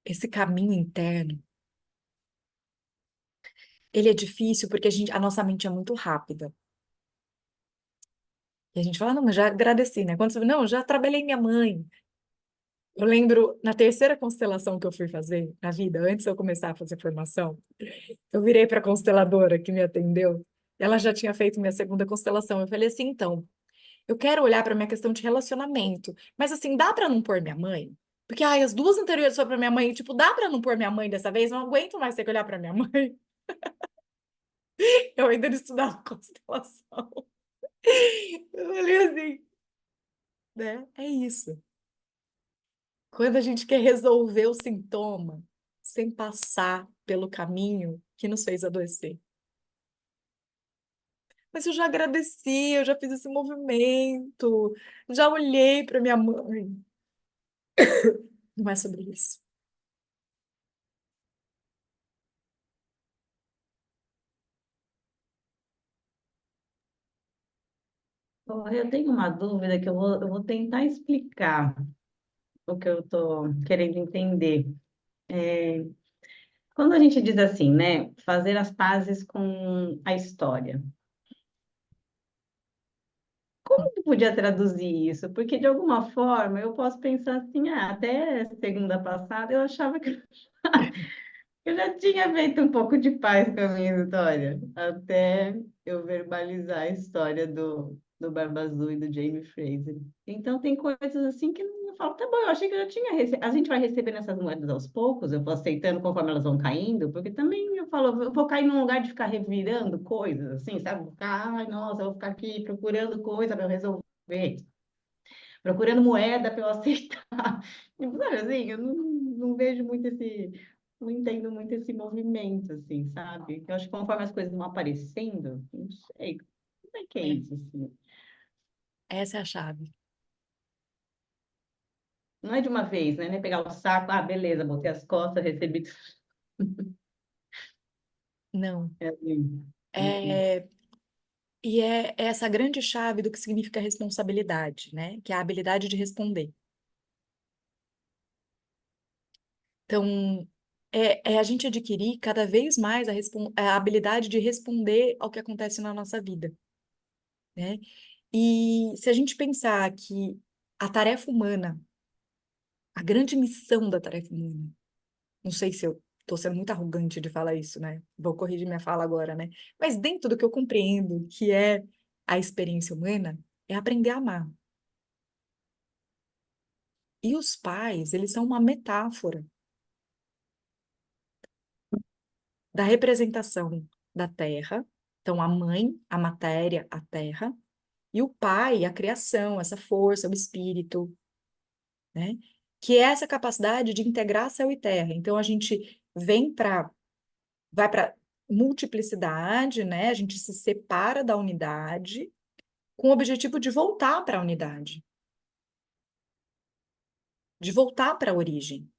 Esse caminho interno, ele é difícil porque a nossa mente é muito rápida. E a gente fala, não, mas já agradeci, né? Quando você fala, não, já trabalhei minha mãe. Eu lembro, na terceira constelação que eu fui fazer na vida, antes de eu começar a fazer formação, eu virei para a consteladora que me atendeu. Ela já tinha feito minha segunda constelação. Eu falei assim, então, eu quero olhar para minha questão de relacionamento, mas assim, dá para não pôr minha mãe? Porque, ai, as duas anteriores foram para minha mãe, tipo, dá para não pôr minha mãe dessa vez? Não aguento mais ter que olhar para minha mãe. Eu ainda não estudava constelação. Eu falei assim, né? É isso. Quando a gente quer resolver o sintoma sem passar pelo caminho que nos fez adoecer. Mas eu já agradeci, eu já fiz esse movimento, já olhei para minha mãe. Não é sobre isso. Eu tenho uma dúvida que eu vou tentar explicar o que eu estou querendo entender. Quando a gente diz assim, né, fazer as pazes com a história, como que podia traduzir isso? Porque de alguma forma eu posso pensar assim, até segunda passada eu achava que eu já tinha feito um pouco de paz com a minha história, até eu verbalizar a história do Barba Azul e do Jamie Fraser. Então, tem coisas assim que eu falo, tá bom, eu achei que eu já tinha recebido. A gente vai recebendo essas moedas aos poucos, eu vou aceitando conforme elas vão caindo, porque também eu falo, eu vou cair num lugar de ficar revirando coisas, assim, sabe? Vou ficar, ai, nossa, eu vou ficar aqui procurando coisa para eu resolver, procurando moeda para eu aceitar. Tipo, sabe assim, eu não vejo muito não entendo muito esse movimento, assim, sabe? Eu acho que conforme as coisas vão aparecendo, não sei, como é que é É, isso, assim? essa é a chave. Não é de uma vez, né? Nem pegar o saco, beleza, botei as costas, recebi. Não. É assim. É, e é essa grande chave do que significa responsabilidade, né? Que é a habilidade de responder. Então, é a gente adquirir cada vez mais a habilidade de responder ao que acontece na nossa vida, né? E se a gente pensar que a tarefa humana, a grande missão da tarefa humana, não sei se eu estou sendo muito arrogante de falar isso, né? Vou corrigir minha fala agora, né? Mas dentro do que eu compreendo que é a experiência humana, é aprender a amar. E os pais, eles são uma metáfora da representação da terra. Então, a mãe, a matéria, a terra, e o pai, a criação, essa força, o espírito, né? Que é essa capacidade de integrar céu e terra. Então, a gente vai para multiplicidade, né? A gente se separa da unidade com o objetivo de voltar para a unidade, de voltar para a origem,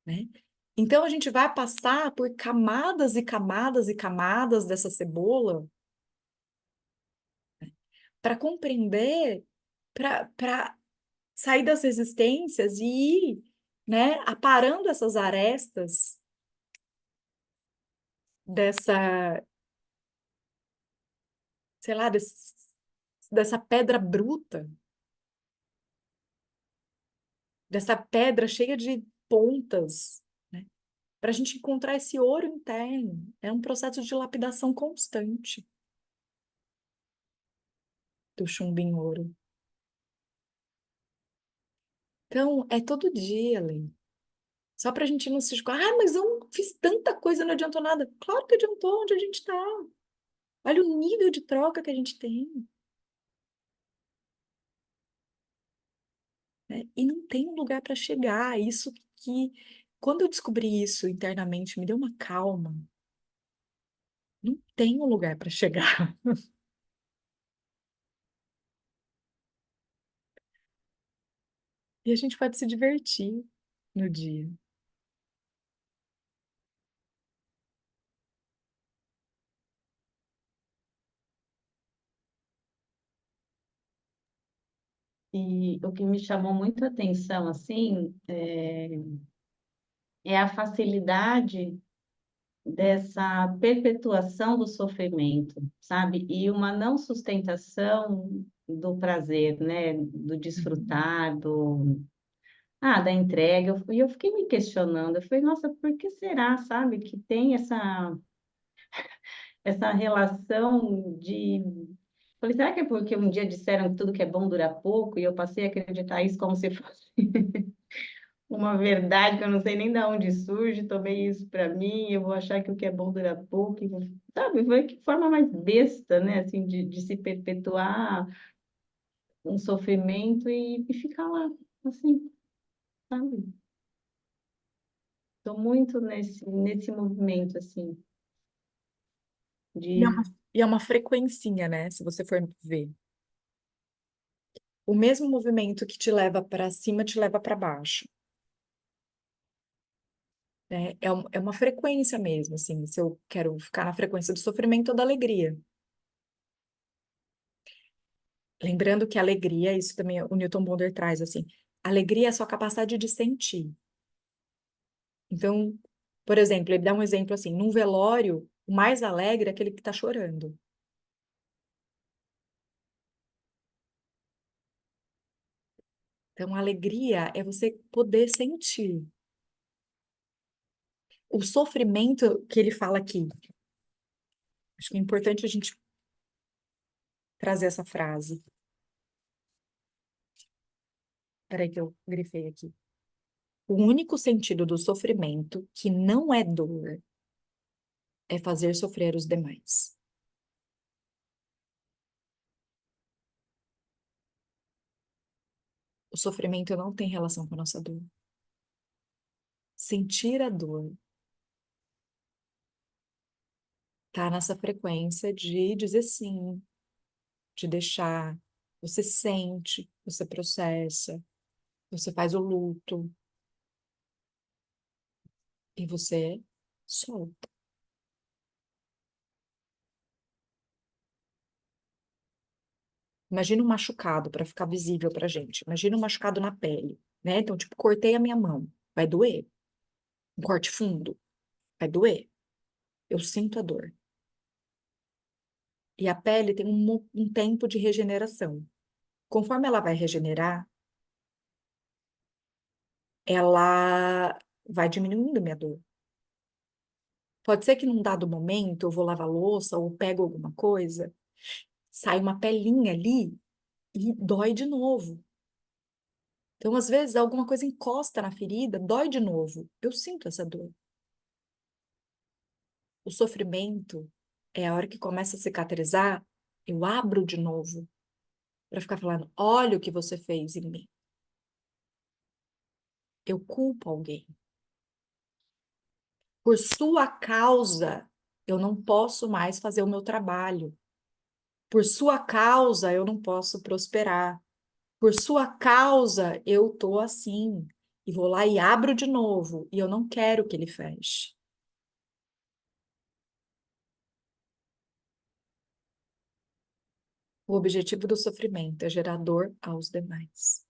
né? Então, a gente vai passar por camadas e camadas e camadas dessa cebola para compreender, para sair das resistências e ir, né, aparando essas arestas dessa, sei lá, dessa pedra bruta, dessa pedra cheia de pontas, né, para a gente encontrar esse ouro interno. É um processo de lapidação constante do chumbinho ouro. Então, é todo dia, Lê. Só para a gente não se escoar. Ah, mas eu fiz tanta coisa, não adiantou nada. Claro que adiantou onde a gente está. Olha o nível de troca que a gente tem, né? E não tem um lugar para chegar. Isso que, quando eu descobri isso internamente, me deu uma calma. Não tem um lugar para chegar. E a gente pode se divertir no dia. E o que me chamou muito a atenção, assim, é a facilidade dessa perpetuação do sofrimento, sabe? E uma não sustentação do prazer, né? Do Uhum. desfrutar, da entrega. E eu fiquei me questionando, eu falei, nossa, por que será, sabe, que tem essa relação de... Falei, será que é porque um dia disseram que tudo que é bom dura pouco e eu passei a acreditar isso como se fosse uma verdade que eu não sei nem de onde surge, tomei isso para mim, eu vou achar que o que é bom dura pouco, sabe? Foi que forma mais besta, né, assim, de se perpetuar um sofrimento e ficar lá, assim, sabe? Estou muito nesse movimento, assim, E é de... uma, e é uma frequencinha, né? Se você for ver. O mesmo movimento que te leva para cima te leva para baixo, né? É uma frequência mesmo, assim. Se eu quero ficar na frequência do sofrimento ou da alegria. Lembrando que a alegria, isso também o Newton Bonder traz, assim. Alegria é a sua capacidade de sentir. Então, por exemplo, ele dá um exemplo assim: num velório, o mais alegre é aquele que está chorando. Então, a alegria é você poder sentir. O sofrimento que ele fala aqui, acho que é importante a gente trazer essa frase. Peraí que eu grifei aqui. O único sentido do sofrimento, que não é dor, é fazer sofrer os demais. O sofrimento não tem relação com a nossa dor. Sentir a dor tá nessa frequência de dizer sim, de deixar. Você sente, você processa, você faz o luto e você solta. Imagina um machucado para ficar visível pra gente. Imagina um machucado na pele, né? Então, tipo, cortei a minha mão, vai doer. um corte fundo, vai doer. Eu sinto a dor. E a pele tem um tempo de regeneração. Conforme ela vai regenerar, ela vai diminuindo minha dor. Pode ser que num dado momento eu vou lavar louça ou pego alguma coisa, sai uma pelinha ali e dói de novo. Então, às vezes, alguma coisa encosta na ferida, dói de novo. Eu sinto essa dor. O sofrimento é a hora que começa a cicatrizar, eu abro de novo para ficar falando: olha o que você fez em mim. Eu culpo alguém. Por sua causa, eu não posso mais fazer o meu trabalho. Por sua causa, eu não posso prosperar. Por sua causa, eu tô assim. E vou lá e abro de novo. E eu não quero que ele feche. O objetivo do sofrimento é gerar dor aos demais.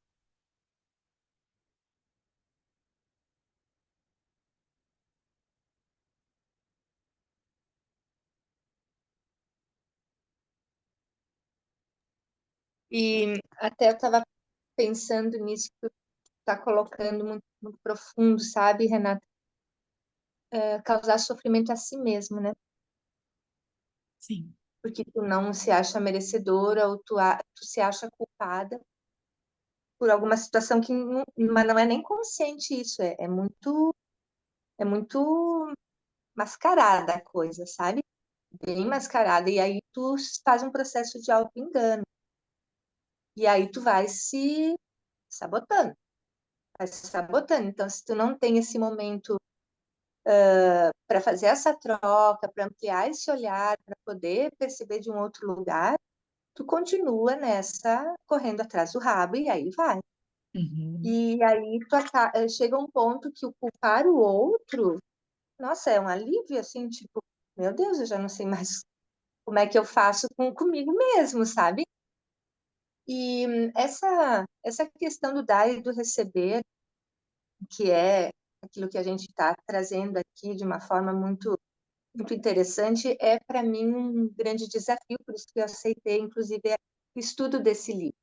E até eu estava pensando nisso que tu está colocando muito, muito profundo, sabe, Renata? Causar sofrimento a si mesmo, né? Sim. Porque tu não se acha merecedora ou tu se acha culpada por alguma situação que não, mas não é nem consciente isso, é muito mascarada a coisa, sabe? Bem mascarada. E aí tu faz um processo de auto-engano. E aí tu vai se sabotando, vai se sabotando. Então, se tu não tem esse momento para fazer essa troca, para ampliar esse olhar, para poder perceber de um outro lugar, tu continua nessa, correndo atrás do rabo e aí vai. Uhum. E aí chega um ponto que o culpar o outro, nossa, é um alívio, assim, tipo, meu Deus, eu já não sei mais como é que eu faço comigo mesmo, sabe? E essa questão do dar e do receber, que é aquilo que a gente está trazendo aqui de uma forma muito, muito interessante, é para mim um grande desafio, por isso que eu aceitei, inclusive, o estudo desse livro.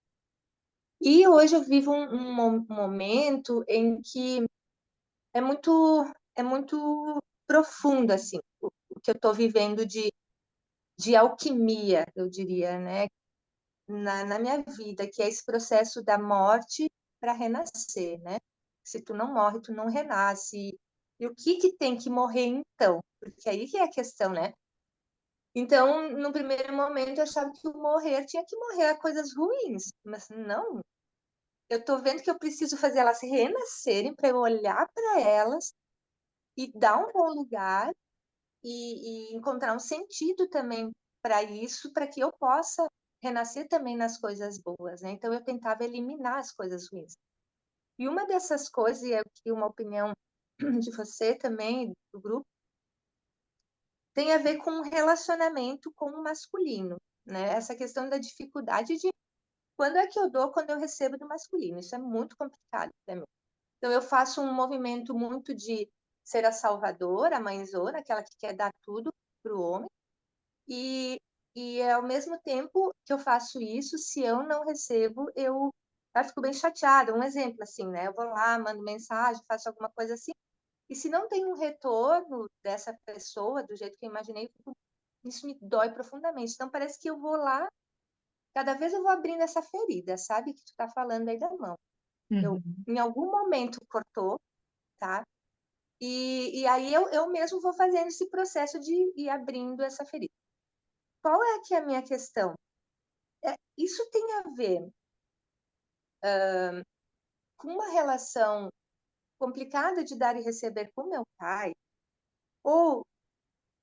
E hoje eu vivo um momento em que é muito, é muito profundo, assim, o que eu estou vivendo de alquimia, eu diria, né, na minha vida, que é esse processo da morte para renascer, né? Se tu não morre, tu não renasce. E o que tem que morrer então? Porque aí que é a questão, né? Então, no primeiro momento, eu achava que o morrer tinha que morrer a coisas ruins, mas não. Eu estou vendo que eu preciso fazer elas renascerem para eu olhar para elas e dar um bom lugar e encontrar um sentido também para isso, para que eu possa renascer também nas coisas boas, né? Então eu tentava eliminar as coisas ruins. E uma dessas coisas, e é uma opinião de você também, do grupo, tem a ver com o relacionamento com o masculino, né? Essa questão da dificuldade de quando é que eu dou, quando eu recebo do masculino. Isso é muito complicado para mim. Então eu faço um movimento muito de ser a salvadora, a mãezona, aquela que quer dar tudo para o homem, E, ao mesmo tempo que eu faço isso, se eu não recebo, eu fico bem chateada. Um exemplo, assim, né? Eu vou lá, mando mensagem, faço alguma coisa assim, e se não tem um retorno dessa pessoa, do jeito que eu imaginei, isso me dói profundamente. Então, parece que eu vou lá, cada vez eu vou abrindo essa ferida, sabe? Que tu tá falando aí da mão. Uhum. Em algum momento cortou, tá? E aí eu mesmo vou fazendo esse processo de ir abrindo essa ferida. Qual é que é a minha questão? Isso tem a ver com uma relação complicada de dar e receber com meu pai, ou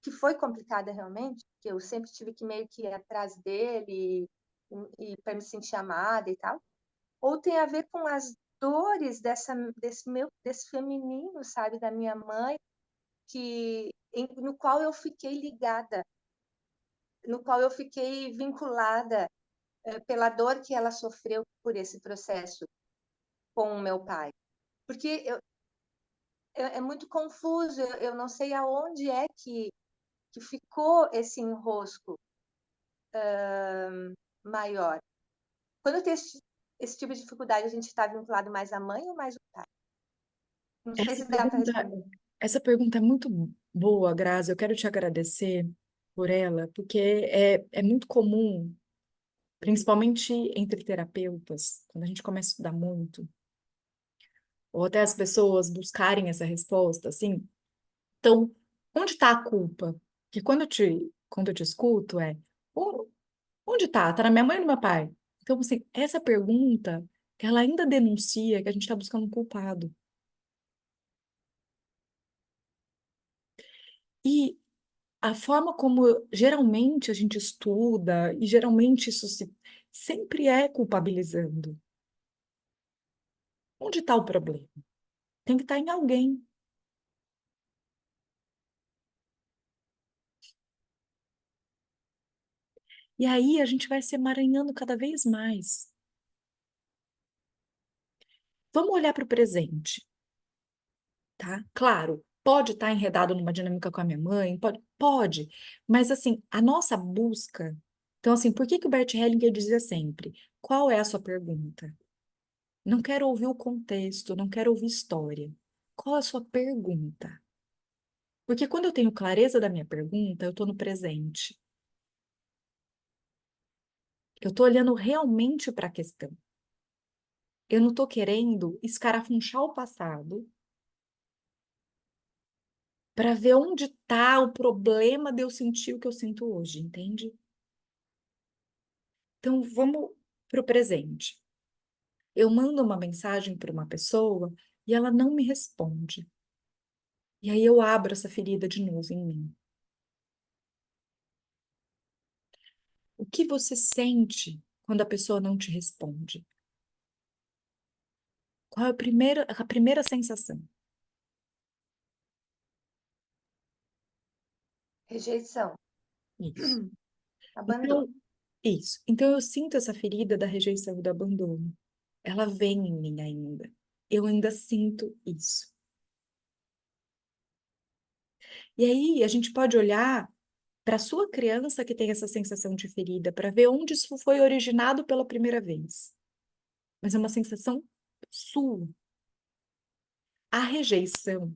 que foi complicada realmente, que eu sempre tive que meio que ir atrás dele e para me sentir amada e tal, ou tem a ver com as dores desse feminino, sabe, da minha mãe, no qual eu fiquei ligada, no qual eu fiquei vinculada pela dor que ela sofreu por esse processo com o meu pai. Porque é muito confuso, eu não sei aonde é que ficou esse enrosco maior. Quando tem esse tipo de dificuldade, a gente está vinculado mais à mãe ou mais ao pai? Não sei Essa se dá para pergunta, responder. essa pergunta é muito boa, Grazi. Eu quero te agradecer por ela, porque é muito comum, principalmente entre terapeutas, quando a gente começa a estudar muito, ou até as pessoas buscarem essa resposta, assim. Então, onde está a culpa? Que quando eu te escuto "O- onde está? Está na minha mãe ou no meu pai?" Então, assim, essa pergunta, ela ainda denuncia que a gente está buscando um culpado. E a forma como geralmente a gente estuda, e geralmente sempre é culpabilizando. Onde está o problema? Tem que estar em alguém. E aí a gente vai se emaranhando cada vez mais. Vamos olhar para o presente, tá? Claro, pode estar enredado numa dinâmica com a minha mãe, pode, mas assim, a nossa busca. Então, assim, por que que o Bert Hellinger dizia sempre: qual é a sua pergunta? Não quero ouvir o contexto, não quero ouvir história. Qual é a sua pergunta? Porque quando eu tenho clareza da minha pergunta, eu estou no presente. Eu estou olhando realmente para a questão. Eu não estou querendo escarafunchar o passado para ver onde está o problema de eu sentir o que eu sinto hoje, entende? Então, vamos para o presente. Eu mando uma mensagem para uma pessoa e ela não me responde. E aí eu abro essa ferida de novo em mim. O que você sente quando a pessoa não te responde? Qual é a primeira sensação? Rejeição, Isso. abandono. Então, isso. Então, eu sinto essa ferida da rejeição e do abandono. Ela vem em mim ainda. Eu ainda sinto isso. E aí, a gente pode olhar para a sua criança que tem essa sensação de ferida, para ver onde isso foi originado pela primeira vez. Mas é uma sensação sua. A rejeição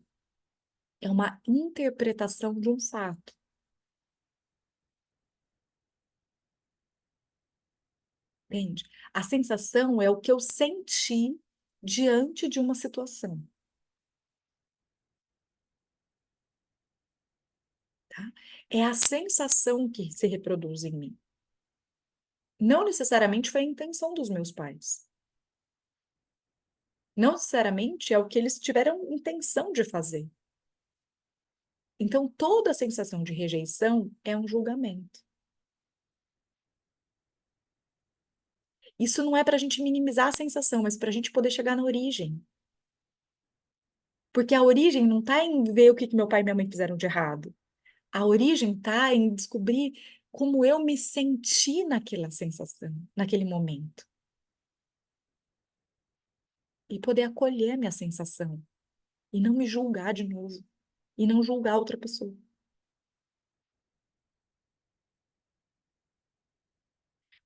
é uma interpretação de um fato, entende? A sensação é o que eu senti diante de uma situação, tá? É a sensação que se reproduz em mim. Não necessariamente foi a intenção dos meus pais. Não necessariamente é o que eles tiveram intenção de fazer. Então, toda sensação de rejeição é um julgamento. Isso não é para a gente minimizar a sensação, mas para a gente poder chegar na origem. Porque a origem não está em ver o que que meu pai e minha mãe fizeram de errado. A origem está em descobrir como eu me senti naquela sensação, naquele momento. E poder acolher a minha sensação. E não me julgar de novo. E não julgar outra pessoa.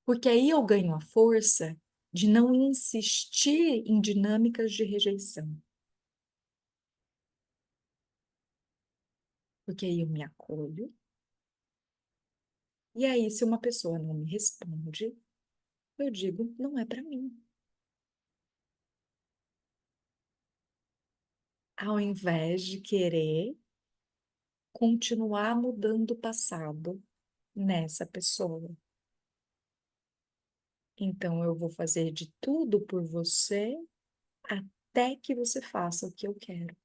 Porque aí eu ganho a força de não insistir em dinâmicas de rejeição. Porque aí eu me acolho. E aí, se uma pessoa não me responde, eu digo, não é para mim. Ao invés de querer continuar mudando o passado nessa pessoa. Então, eu vou fazer de tudo por você até que você faça o que eu quero.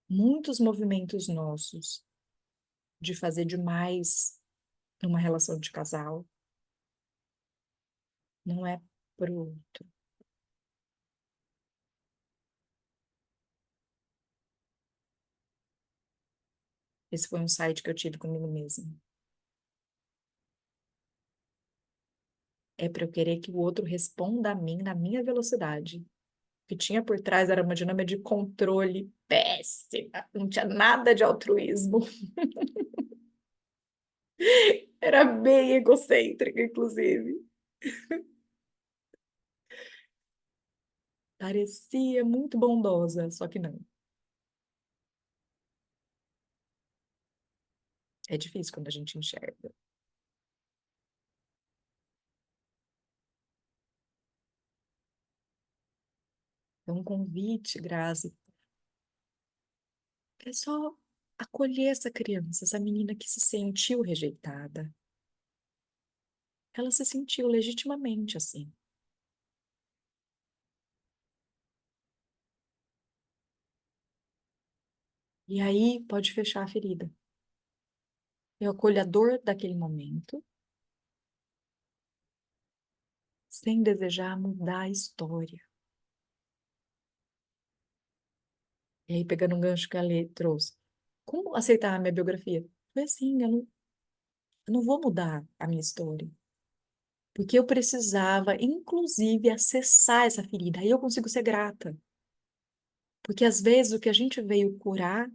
Muitos movimentos nossos de fazer demais numa relação de casal não é pro outro. Esse foi um site que eu tive comigo mesmo. é para eu querer que o outro responda a mim na minha velocidade. O que tinha por trás era uma dinâmica de controle péssima, não tinha nada de altruísmo. Era bem egocêntrica, inclusive. Parecia muito bondosa, só que não. É difícil quando a gente enxerga. Então, um convite, Grazi, é só acolher essa criança, essa menina que se sentiu rejeitada. Ela se sentiu legitimamente assim. E aí pode fechar a ferida. Eu acolho a dor daquele momento, sem desejar mudar a história. E aí, pegando um gancho que a Lê trouxe. Como aceitar a minha biografia? Foi assim, eu não vou mudar a minha história. Porque eu precisava, inclusive, acessar essa ferida. Aí eu consigo ser grata. Porque às vezes o que a gente veio curar,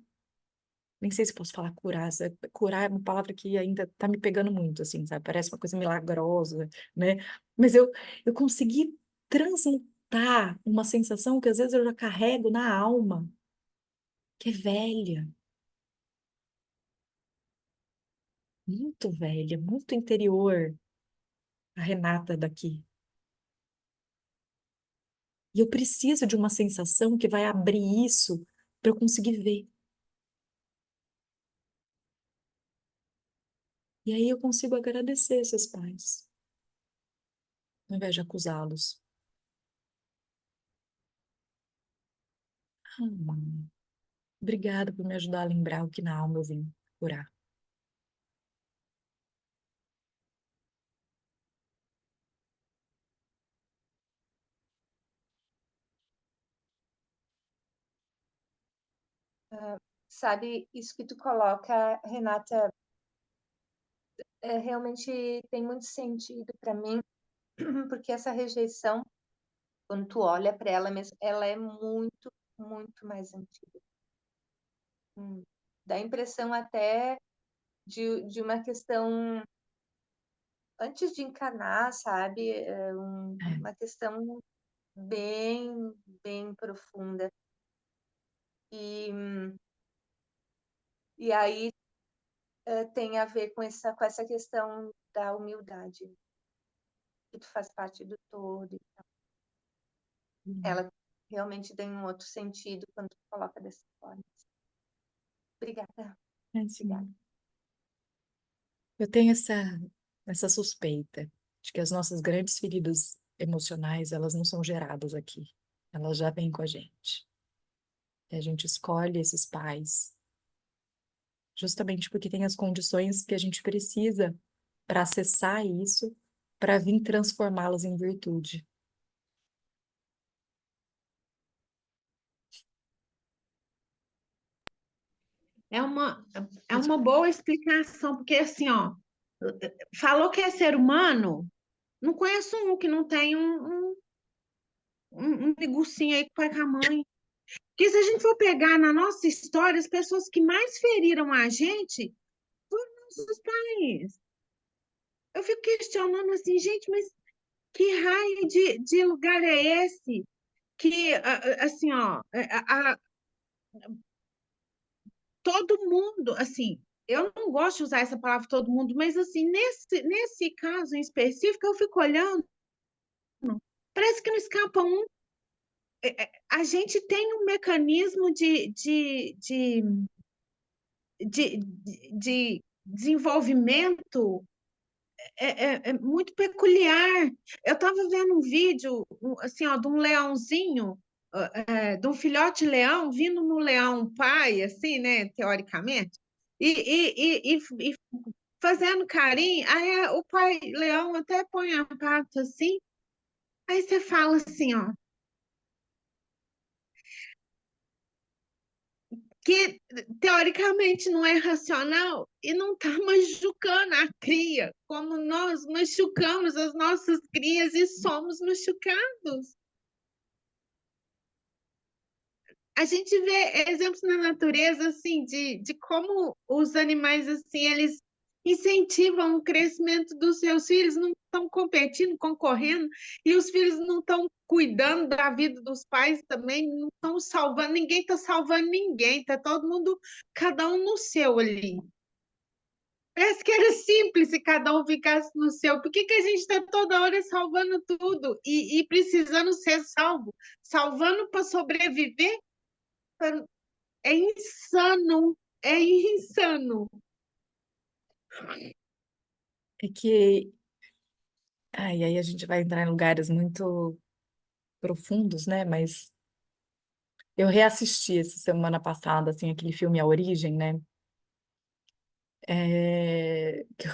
nem sei se posso falar curar, curar é uma palavra que ainda tá me pegando muito, assim, sabe? Parece uma coisa milagrosa, né? Mas eu consegui transmutar uma sensação que às vezes eu já carrego na alma, que é velha, muito velha, muito interior, a Renata daqui. E eu preciso de uma sensação que vai abrir isso para eu conseguir ver. E aí eu consigo agradecer esses pais, ao invés de acusá-los. Mãe, obrigada por me ajudar a lembrar o que na alma eu vim curar. Sabe, isso que tu coloca, Renata, realmente tem muito sentido para mim, porque essa rejeição, quando tu olha para ela mesmo, ela é muito, muito mais antiga. Dá a impressão até de uma questão antes de encarnar, sabe? É. Uma questão bem, bem profunda. E, e aí tem a ver com essa questão da humildade, que tu faz parte do todo. Ela realmente tem um outro sentido quando tu coloca dessa forma. Obrigada, É, obrigada. sim. Eu tenho essa suspeita de que as nossas grandes feridas emocionais, elas não são geradas aqui. Elas já vêm com a gente. E a gente escolhe esses pais justamente porque tem as condições que a gente precisa para acessar isso, para vir transformá-las em virtude. É uma, é uma boa explicação, porque assim, ó, falou que é ser humano, não conheço um que não tem um negocinho aí com o pai e com a mãe. Porque se a gente for pegar na nossa história, as pessoas que mais feriram a gente foram nossos pais. Eu fico questionando assim, gente, mas que raio de lugar é esse? Que, assim, ó, todo mundo, assim, eu não gosto de usar essa palavra todo mundo, mas assim, nesse caso em específico, eu fico olhando, parece que não escapa um. A gente tem um mecanismo de desenvolvimento muito peculiar. Eu estava vendo um vídeo, assim, ó, de um leãozinho, de um filhote leão vindo no leão pai, assim, né, teoricamente, e fazendo carinho. Aí o pai leão até põe a pata assim, aí você fala assim, ó, que teoricamente não é racional e não está machucando a cria, como nós machucamos as nossas crias e somos machucados. A gente vê exemplos na natureza, assim, de como os animais, assim, eles incentivam o crescimento dos seus filhos, não estão competindo, concorrendo, e os filhos não estão cuidando da vida dos pais também, não estão salvando, ninguém está salvando ninguém, está todo mundo, cada um no seu ali. Parece que era simples se cada um ficasse no seu. Por que que a gente está toda hora salvando tudo e precisando ser salvo? Salvando para sobreviver? É insano, é insano. É que aí a gente vai entrar em lugares muito profundos, né? Mas eu reassisti essa semana passada, assim, aquele filme A Origem, né? Que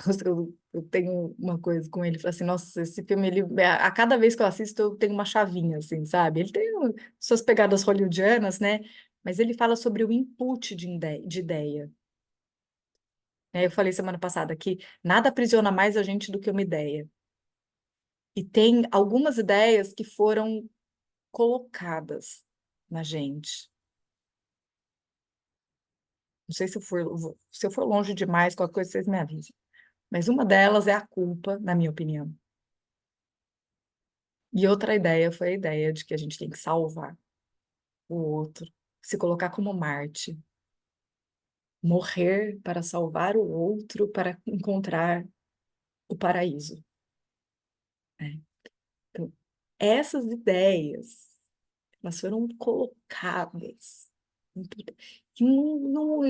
eu tenho uma coisa com ele, falo assim, nossa, esse filme, ele, a cada vez que eu assisto, eu tenho uma chavinha, assim, sabe? Ele tem suas pegadas hollywoodianas, né? Mas ele fala sobre o input de ideia. Eu falei semana passada que nada aprisiona mais a gente do que uma ideia. E tem algumas ideias que foram colocadas na gente. Não sei se eu for longe demais, qualquer coisa vocês me avisem. Mas uma delas é a culpa, na minha opinião. E outra ideia foi a ideia de que a gente tem que salvar o outro, se colocar como Marte, morrer para salvar o outro, para encontrar o paraíso, né? Então, essas ideias, elas foram colocadas. Que não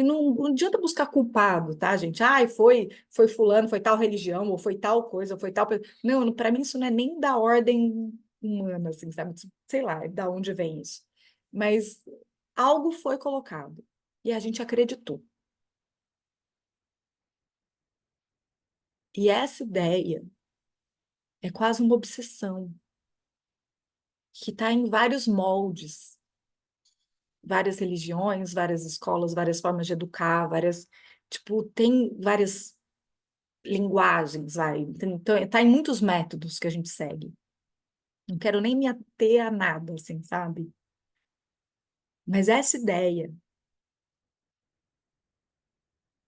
adianta buscar culpado, tá, gente? Ai, foi fulano, foi tal religião, ou foi tal coisa, ou foi tal. Não, para mim isso não é nem da ordem humana, assim, sabe? Sei lá, da onde vem isso. Mas algo foi colocado e a gente acreditou. E essa ideia é quase uma obsessão que está em vários moldes, várias religiões, várias escolas, várias formas de educar, várias, tipo, tem várias linguagens, vai. Então, tá em muitos métodos que a gente segue. Não quero nem me ater a nada, assim, sabe? Mas essa ideia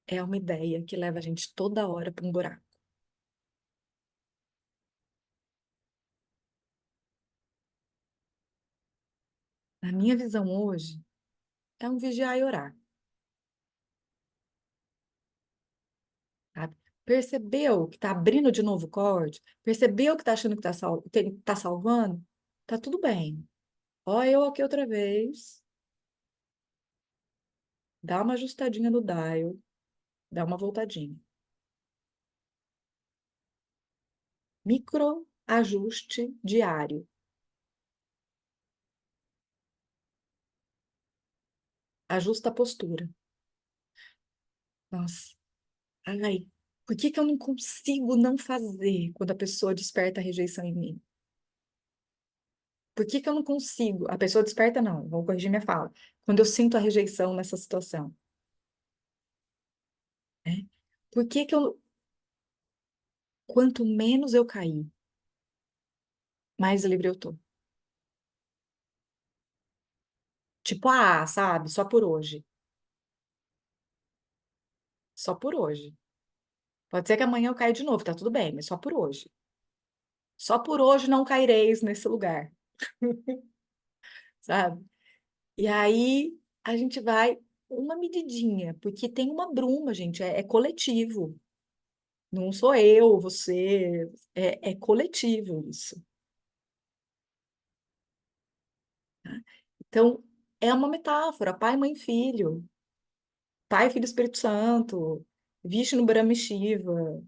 é uma ideia que leva a gente toda hora para um buraco. Na minha visão hoje, é um vigiar e orar, sabe? Percebeu que tá abrindo de novo o corte? Percebeu que tá achando que tá salvando? Tá tudo bem. Ó, eu aqui outra vez. Dá uma ajustadinha no dial, dá uma voltadinha. Microajuste diário. Ajusta a postura. Nossa, ai, por que que eu não consigo não fazer quando a pessoa desperta a rejeição em mim? Por que que eu não consigo? A pessoa desperta, não, vou corrigir minha fala. Quando eu sinto a rejeição nessa situação, né? Por que que eu, quanto menos eu cair, mais livre eu tô? Tipo, sabe, só por hoje. Só por hoje. Pode ser que amanhã eu caia de novo, tá tudo bem, mas só por hoje. Só por hoje não caireis nesse lugar, sabe? E aí a gente vai uma medidinha, porque tem uma bruma, gente, é coletivo. Não sou eu, você, é coletivo isso. Então, é uma metáfora, pai, mãe, filho, pai, filho, Espírito Santo, Vishnu, Brahma e Shiva,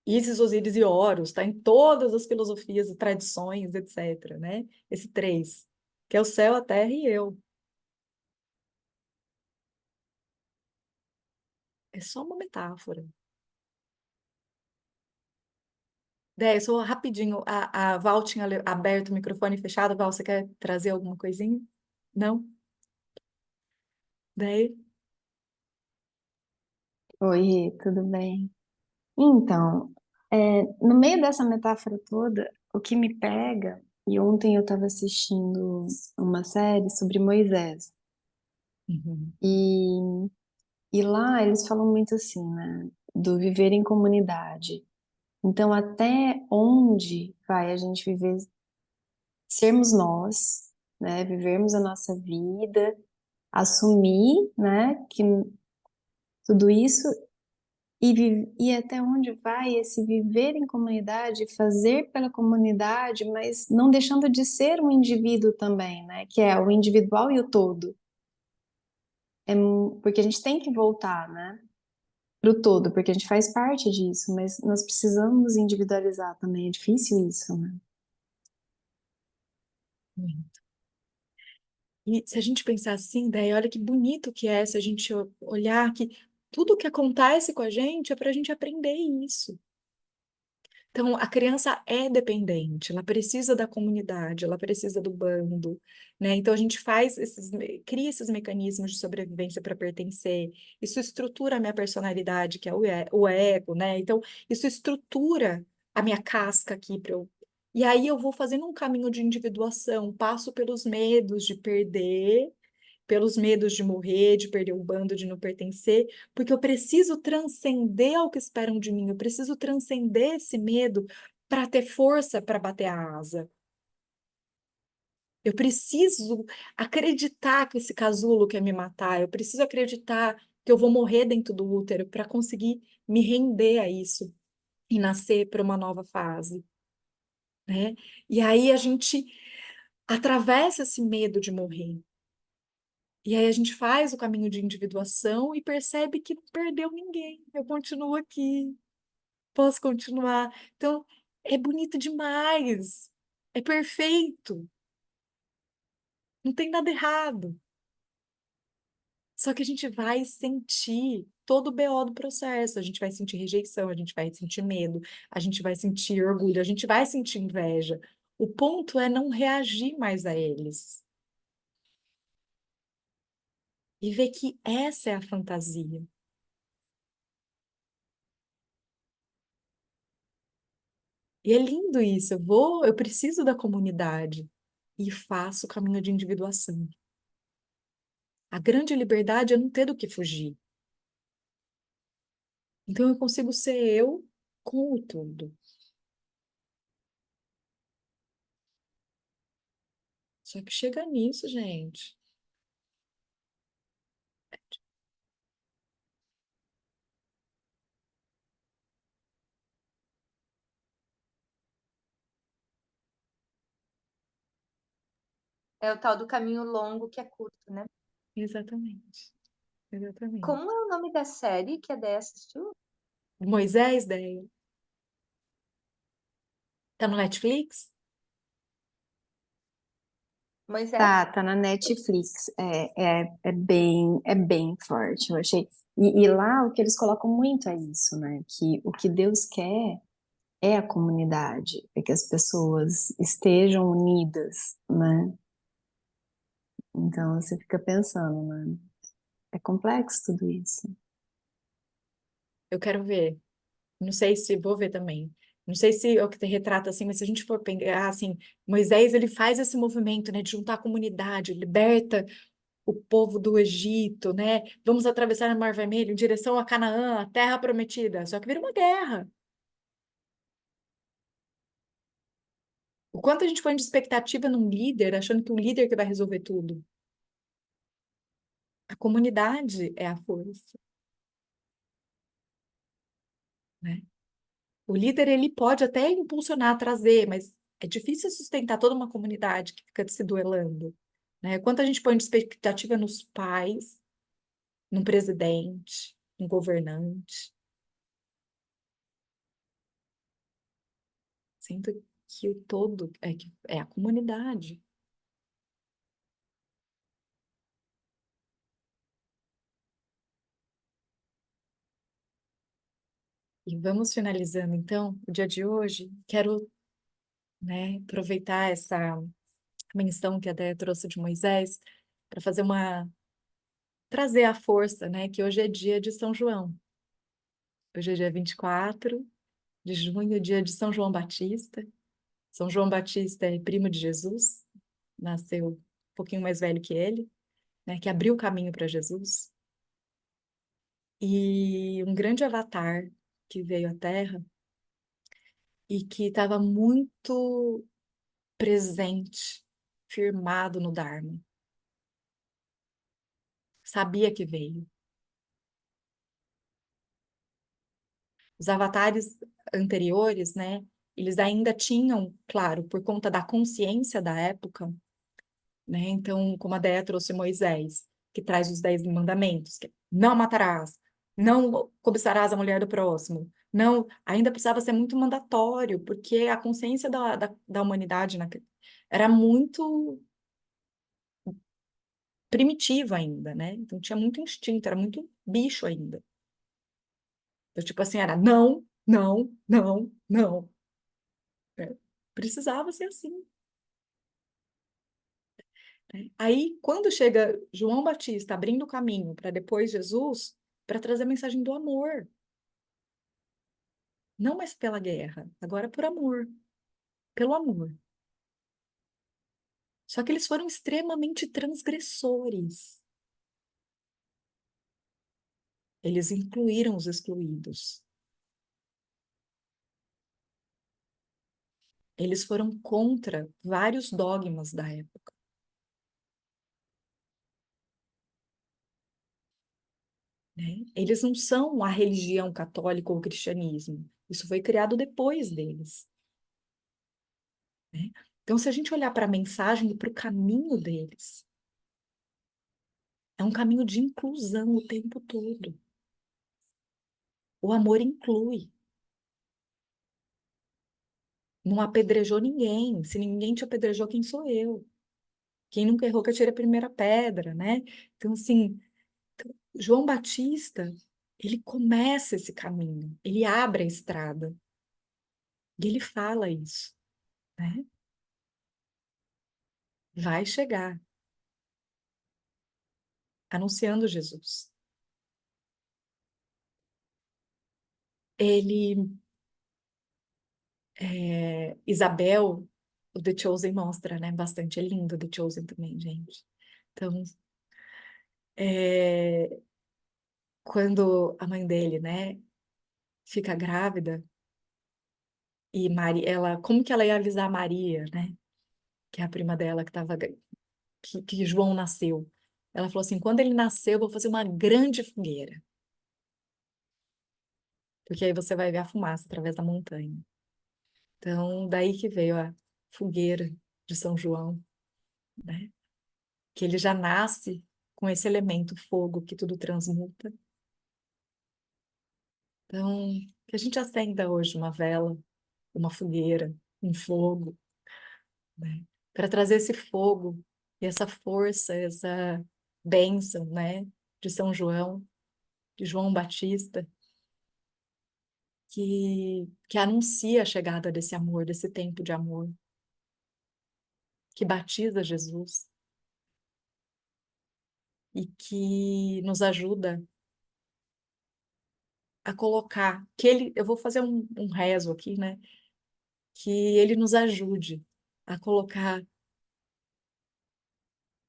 Ísis, Osíris e Horus, está em todas as filosofias e tradições, etc., né? Esse três, que é o céu, a terra e eu. É só uma metáfora. Dé, só rapidinho, a Val tinha aberto o microfone fechado. Val, você quer trazer alguma coisinha? Não? Daí, Oi, Rê, tudo bem? Então, no meio dessa metáfora toda, o que me pega, e ontem eu estava assistindo uma série sobre Moisés, uhum, e, e lá eles falam muito assim, né, do viver em comunidade. Então, até onde vai a gente viver, sermos nós, né, vivermos a nossa vida, assumir, né, que tudo isso. E até onde vai esse viver em comunidade, fazer pela comunidade, mas não deixando de ser um indivíduo também, né? Que é o individual e o todo. Porque a gente tem que voltar, né? Para o todo, porque a gente faz parte disso, mas nós precisamos individualizar também. É difícil isso, né? muito. E se a gente pensar assim, daí olha que bonito que é se a gente olhar que tudo que acontece com a gente é para a gente aprender isso. Então, a criança é dependente, ela precisa da comunidade, ela precisa do bando, né? Então, a gente cria esses mecanismos de sobrevivência para pertencer, isso estrutura a minha personalidade, que é o ego, né? Então, isso estrutura a minha casca aqui para eu. E aí eu vou fazendo um caminho de individuação, passo pelos medos de perder, pelos medos de morrer, de perder o bando, de não pertencer, porque eu preciso transcender o que esperam de mim, eu preciso transcender esse medo para ter força para bater a asa. Eu preciso acreditar que esse casulo quer me matar, eu preciso acreditar que eu vou morrer dentro do útero para conseguir me render a isso e nascer para uma nova fase, né? E aí a gente atravessa esse medo de morrer. E aí a gente faz o caminho de individuação e percebe que não perdeu ninguém. Eu continuo aqui, posso continuar. Então, é bonito demais. É perfeito. Não tem nada errado. Só que a gente vai sentir todo o BO do processo. A gente vai sentir rejeição, a gente vai sentir medo, a gente vai sentir orgulho, a gente vai sentir inveja. O ponto é não reagir mais a eles. E ver que essa é a fantasia. E é lindo isso. Eu preciso da comunidade e faço o caminho de individuação. A grande liberdade é não ter do que fugir. Então eu consigo ser eu com o tudo. Só que chega nisso, gente. É o tal do caminho longo que é curto, né? Exatamente. Exatamente. Como é o nome da série que a Déia assistiu? Moisés, daí. Tá no Netflix? Moisés? Tá na Netflix. É bem forte, eu achei. E lá o que eles colocam muito é isso, né? Que o que Deus quer é a comunidade, é que as pessoas estejam unidas, né? Então você fica pensando, né? É complexo tudo isso. Eu quero ver. Não sei se vou ver também. Não sei se é o que te retrata assim, mas se a gente for pegar assim, Moisés ele faz esse movimento, né, de juntar a comunidade, liberta o povo do Egito, né? Vamos atravessar o Mar Vermelho em direção a Canaã, a terra prometida. Só que vira uma guerra. O quanto a gente põe de expectativa num líder, achando que o líder que vai resolver tudo. A comunidade é a força, né? O líder ele pode até impulsionar, trazer, mas é difícil sustentar toda uma comunidade que fica se duelando, né? Quanto a gente põe de expectativa nos pais, num presidente, num governante. Sinto que o todo é a comunidade. E vamos finalizando, então, o dia de hoje. Quero, né, aproveitar essa menção que a Déia trouxe de Moisés para fazer trazer a força, né? Que hoje é dia de São João. Hoje é dia 24 de junho, dia de São João Batista. São João Batista é primo de Jesus, nasceu um pouquinho mais velho que ele, né? Que abriu o caminho para Jesus. E um grande avatar que veio à Terra e que estava muito presente, firmado no Dharma. Sabia que veio. Os avatares anteriores, né? Eles ainda tinham, claro, por conta da consciência da época, né? Então, como a Déia trouxe Moisés, que traz os 10 mandamentos, que é, não matarás, não cobiçarás a mulher do próximo, não, ainda precisava ser muito mandatório, porque a consciência da humanidade era muito primitiva ainda, né? Então tinha muito instinto, era muito bicho ainda. Então, tipo assim, era não, não, não, não. Né? Precisava ser assim. Né? Aí, quando chega João Batista abrindo o caminho para depois Jesus, para trazer a mensagem do amor. Não mais pela guerra, agora por amor. Pelo amor. Só que eles foram extremamente transgressores. Eles incluíram os excluídos. Eles foram contra vários dogmas da época. Né? Eles não são a religião católica ou o cristianismo. Isso foi criado depois deles. Né? Então, se a gente olhar para a mensagem e para o caminho deles, é um caminho de inclusão o tempo todo. O amor inclui. Não apedrejou ninguém. Se ninguém te apedrejou, quem sou eu? Quem nunca errou que atire a primeira pedra, né? Então, assim, João Batista, ele começa esse caminho, ele abre a estrada. E ele fala isso, né? Vai chegar, anunciando Jesus. Ele, Isabel, o The Chosen mostra, né? Bastante, é lindo o The Chosen também, gente. Então, é, quando a mãe dele, né, fica grávida, e Maria, como que ela ia avisar a Maria, né? Que é a prima dela que João nasceu. Ela falou assim: quando ele nasceu, eu vou fazer uma grande fogueira, porque aí você vai ver a fumaça através da montanha. Então, daí que veio a fogueira de São João, né? Que ele já nasce com esse elemento fogo que tudo transmuta. Então, que a gente acenda hoje uma vela, uma fogueira, um fogo, né? Para trazer esse fogo e essa força, essa bênção, né? De São João, de João Batista, que anuncia a chegada desse amor, desse tempo de amor, que batiza Jesus e que nos ajuda a colocar, eu vou fazer um rezo aqui, né? Que ele nos ajude a colocar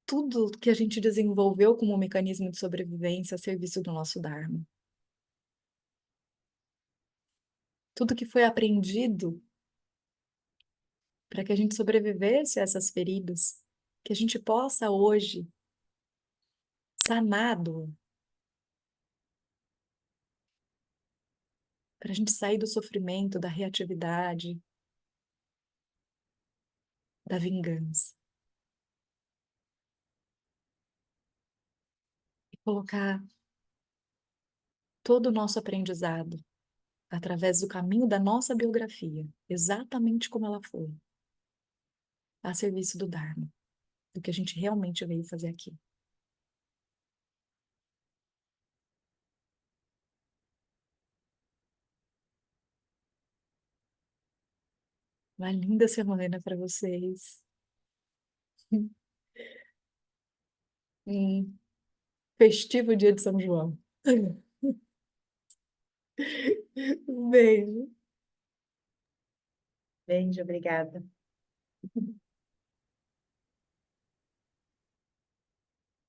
tudo que a gente desenvolveu como mecanismo de sobrevivência a serviço do nosso Dharma. Tudo que foi aprendido para que a gente sobrevivesse a essas feridas, que a gente possa hoje sanado, para a gente sair do sofrimento, da reatividade, da vingança. E colocar todo o nosso aprendizado através do caminho da nossa biografia, exatamente como ela foi, a serviço do Dharma, do que a gente realmente veio fazer aqui. Uma linda semana para vocês. Hum, festivo dia de São João. Um beijo. Beijo, obrigada.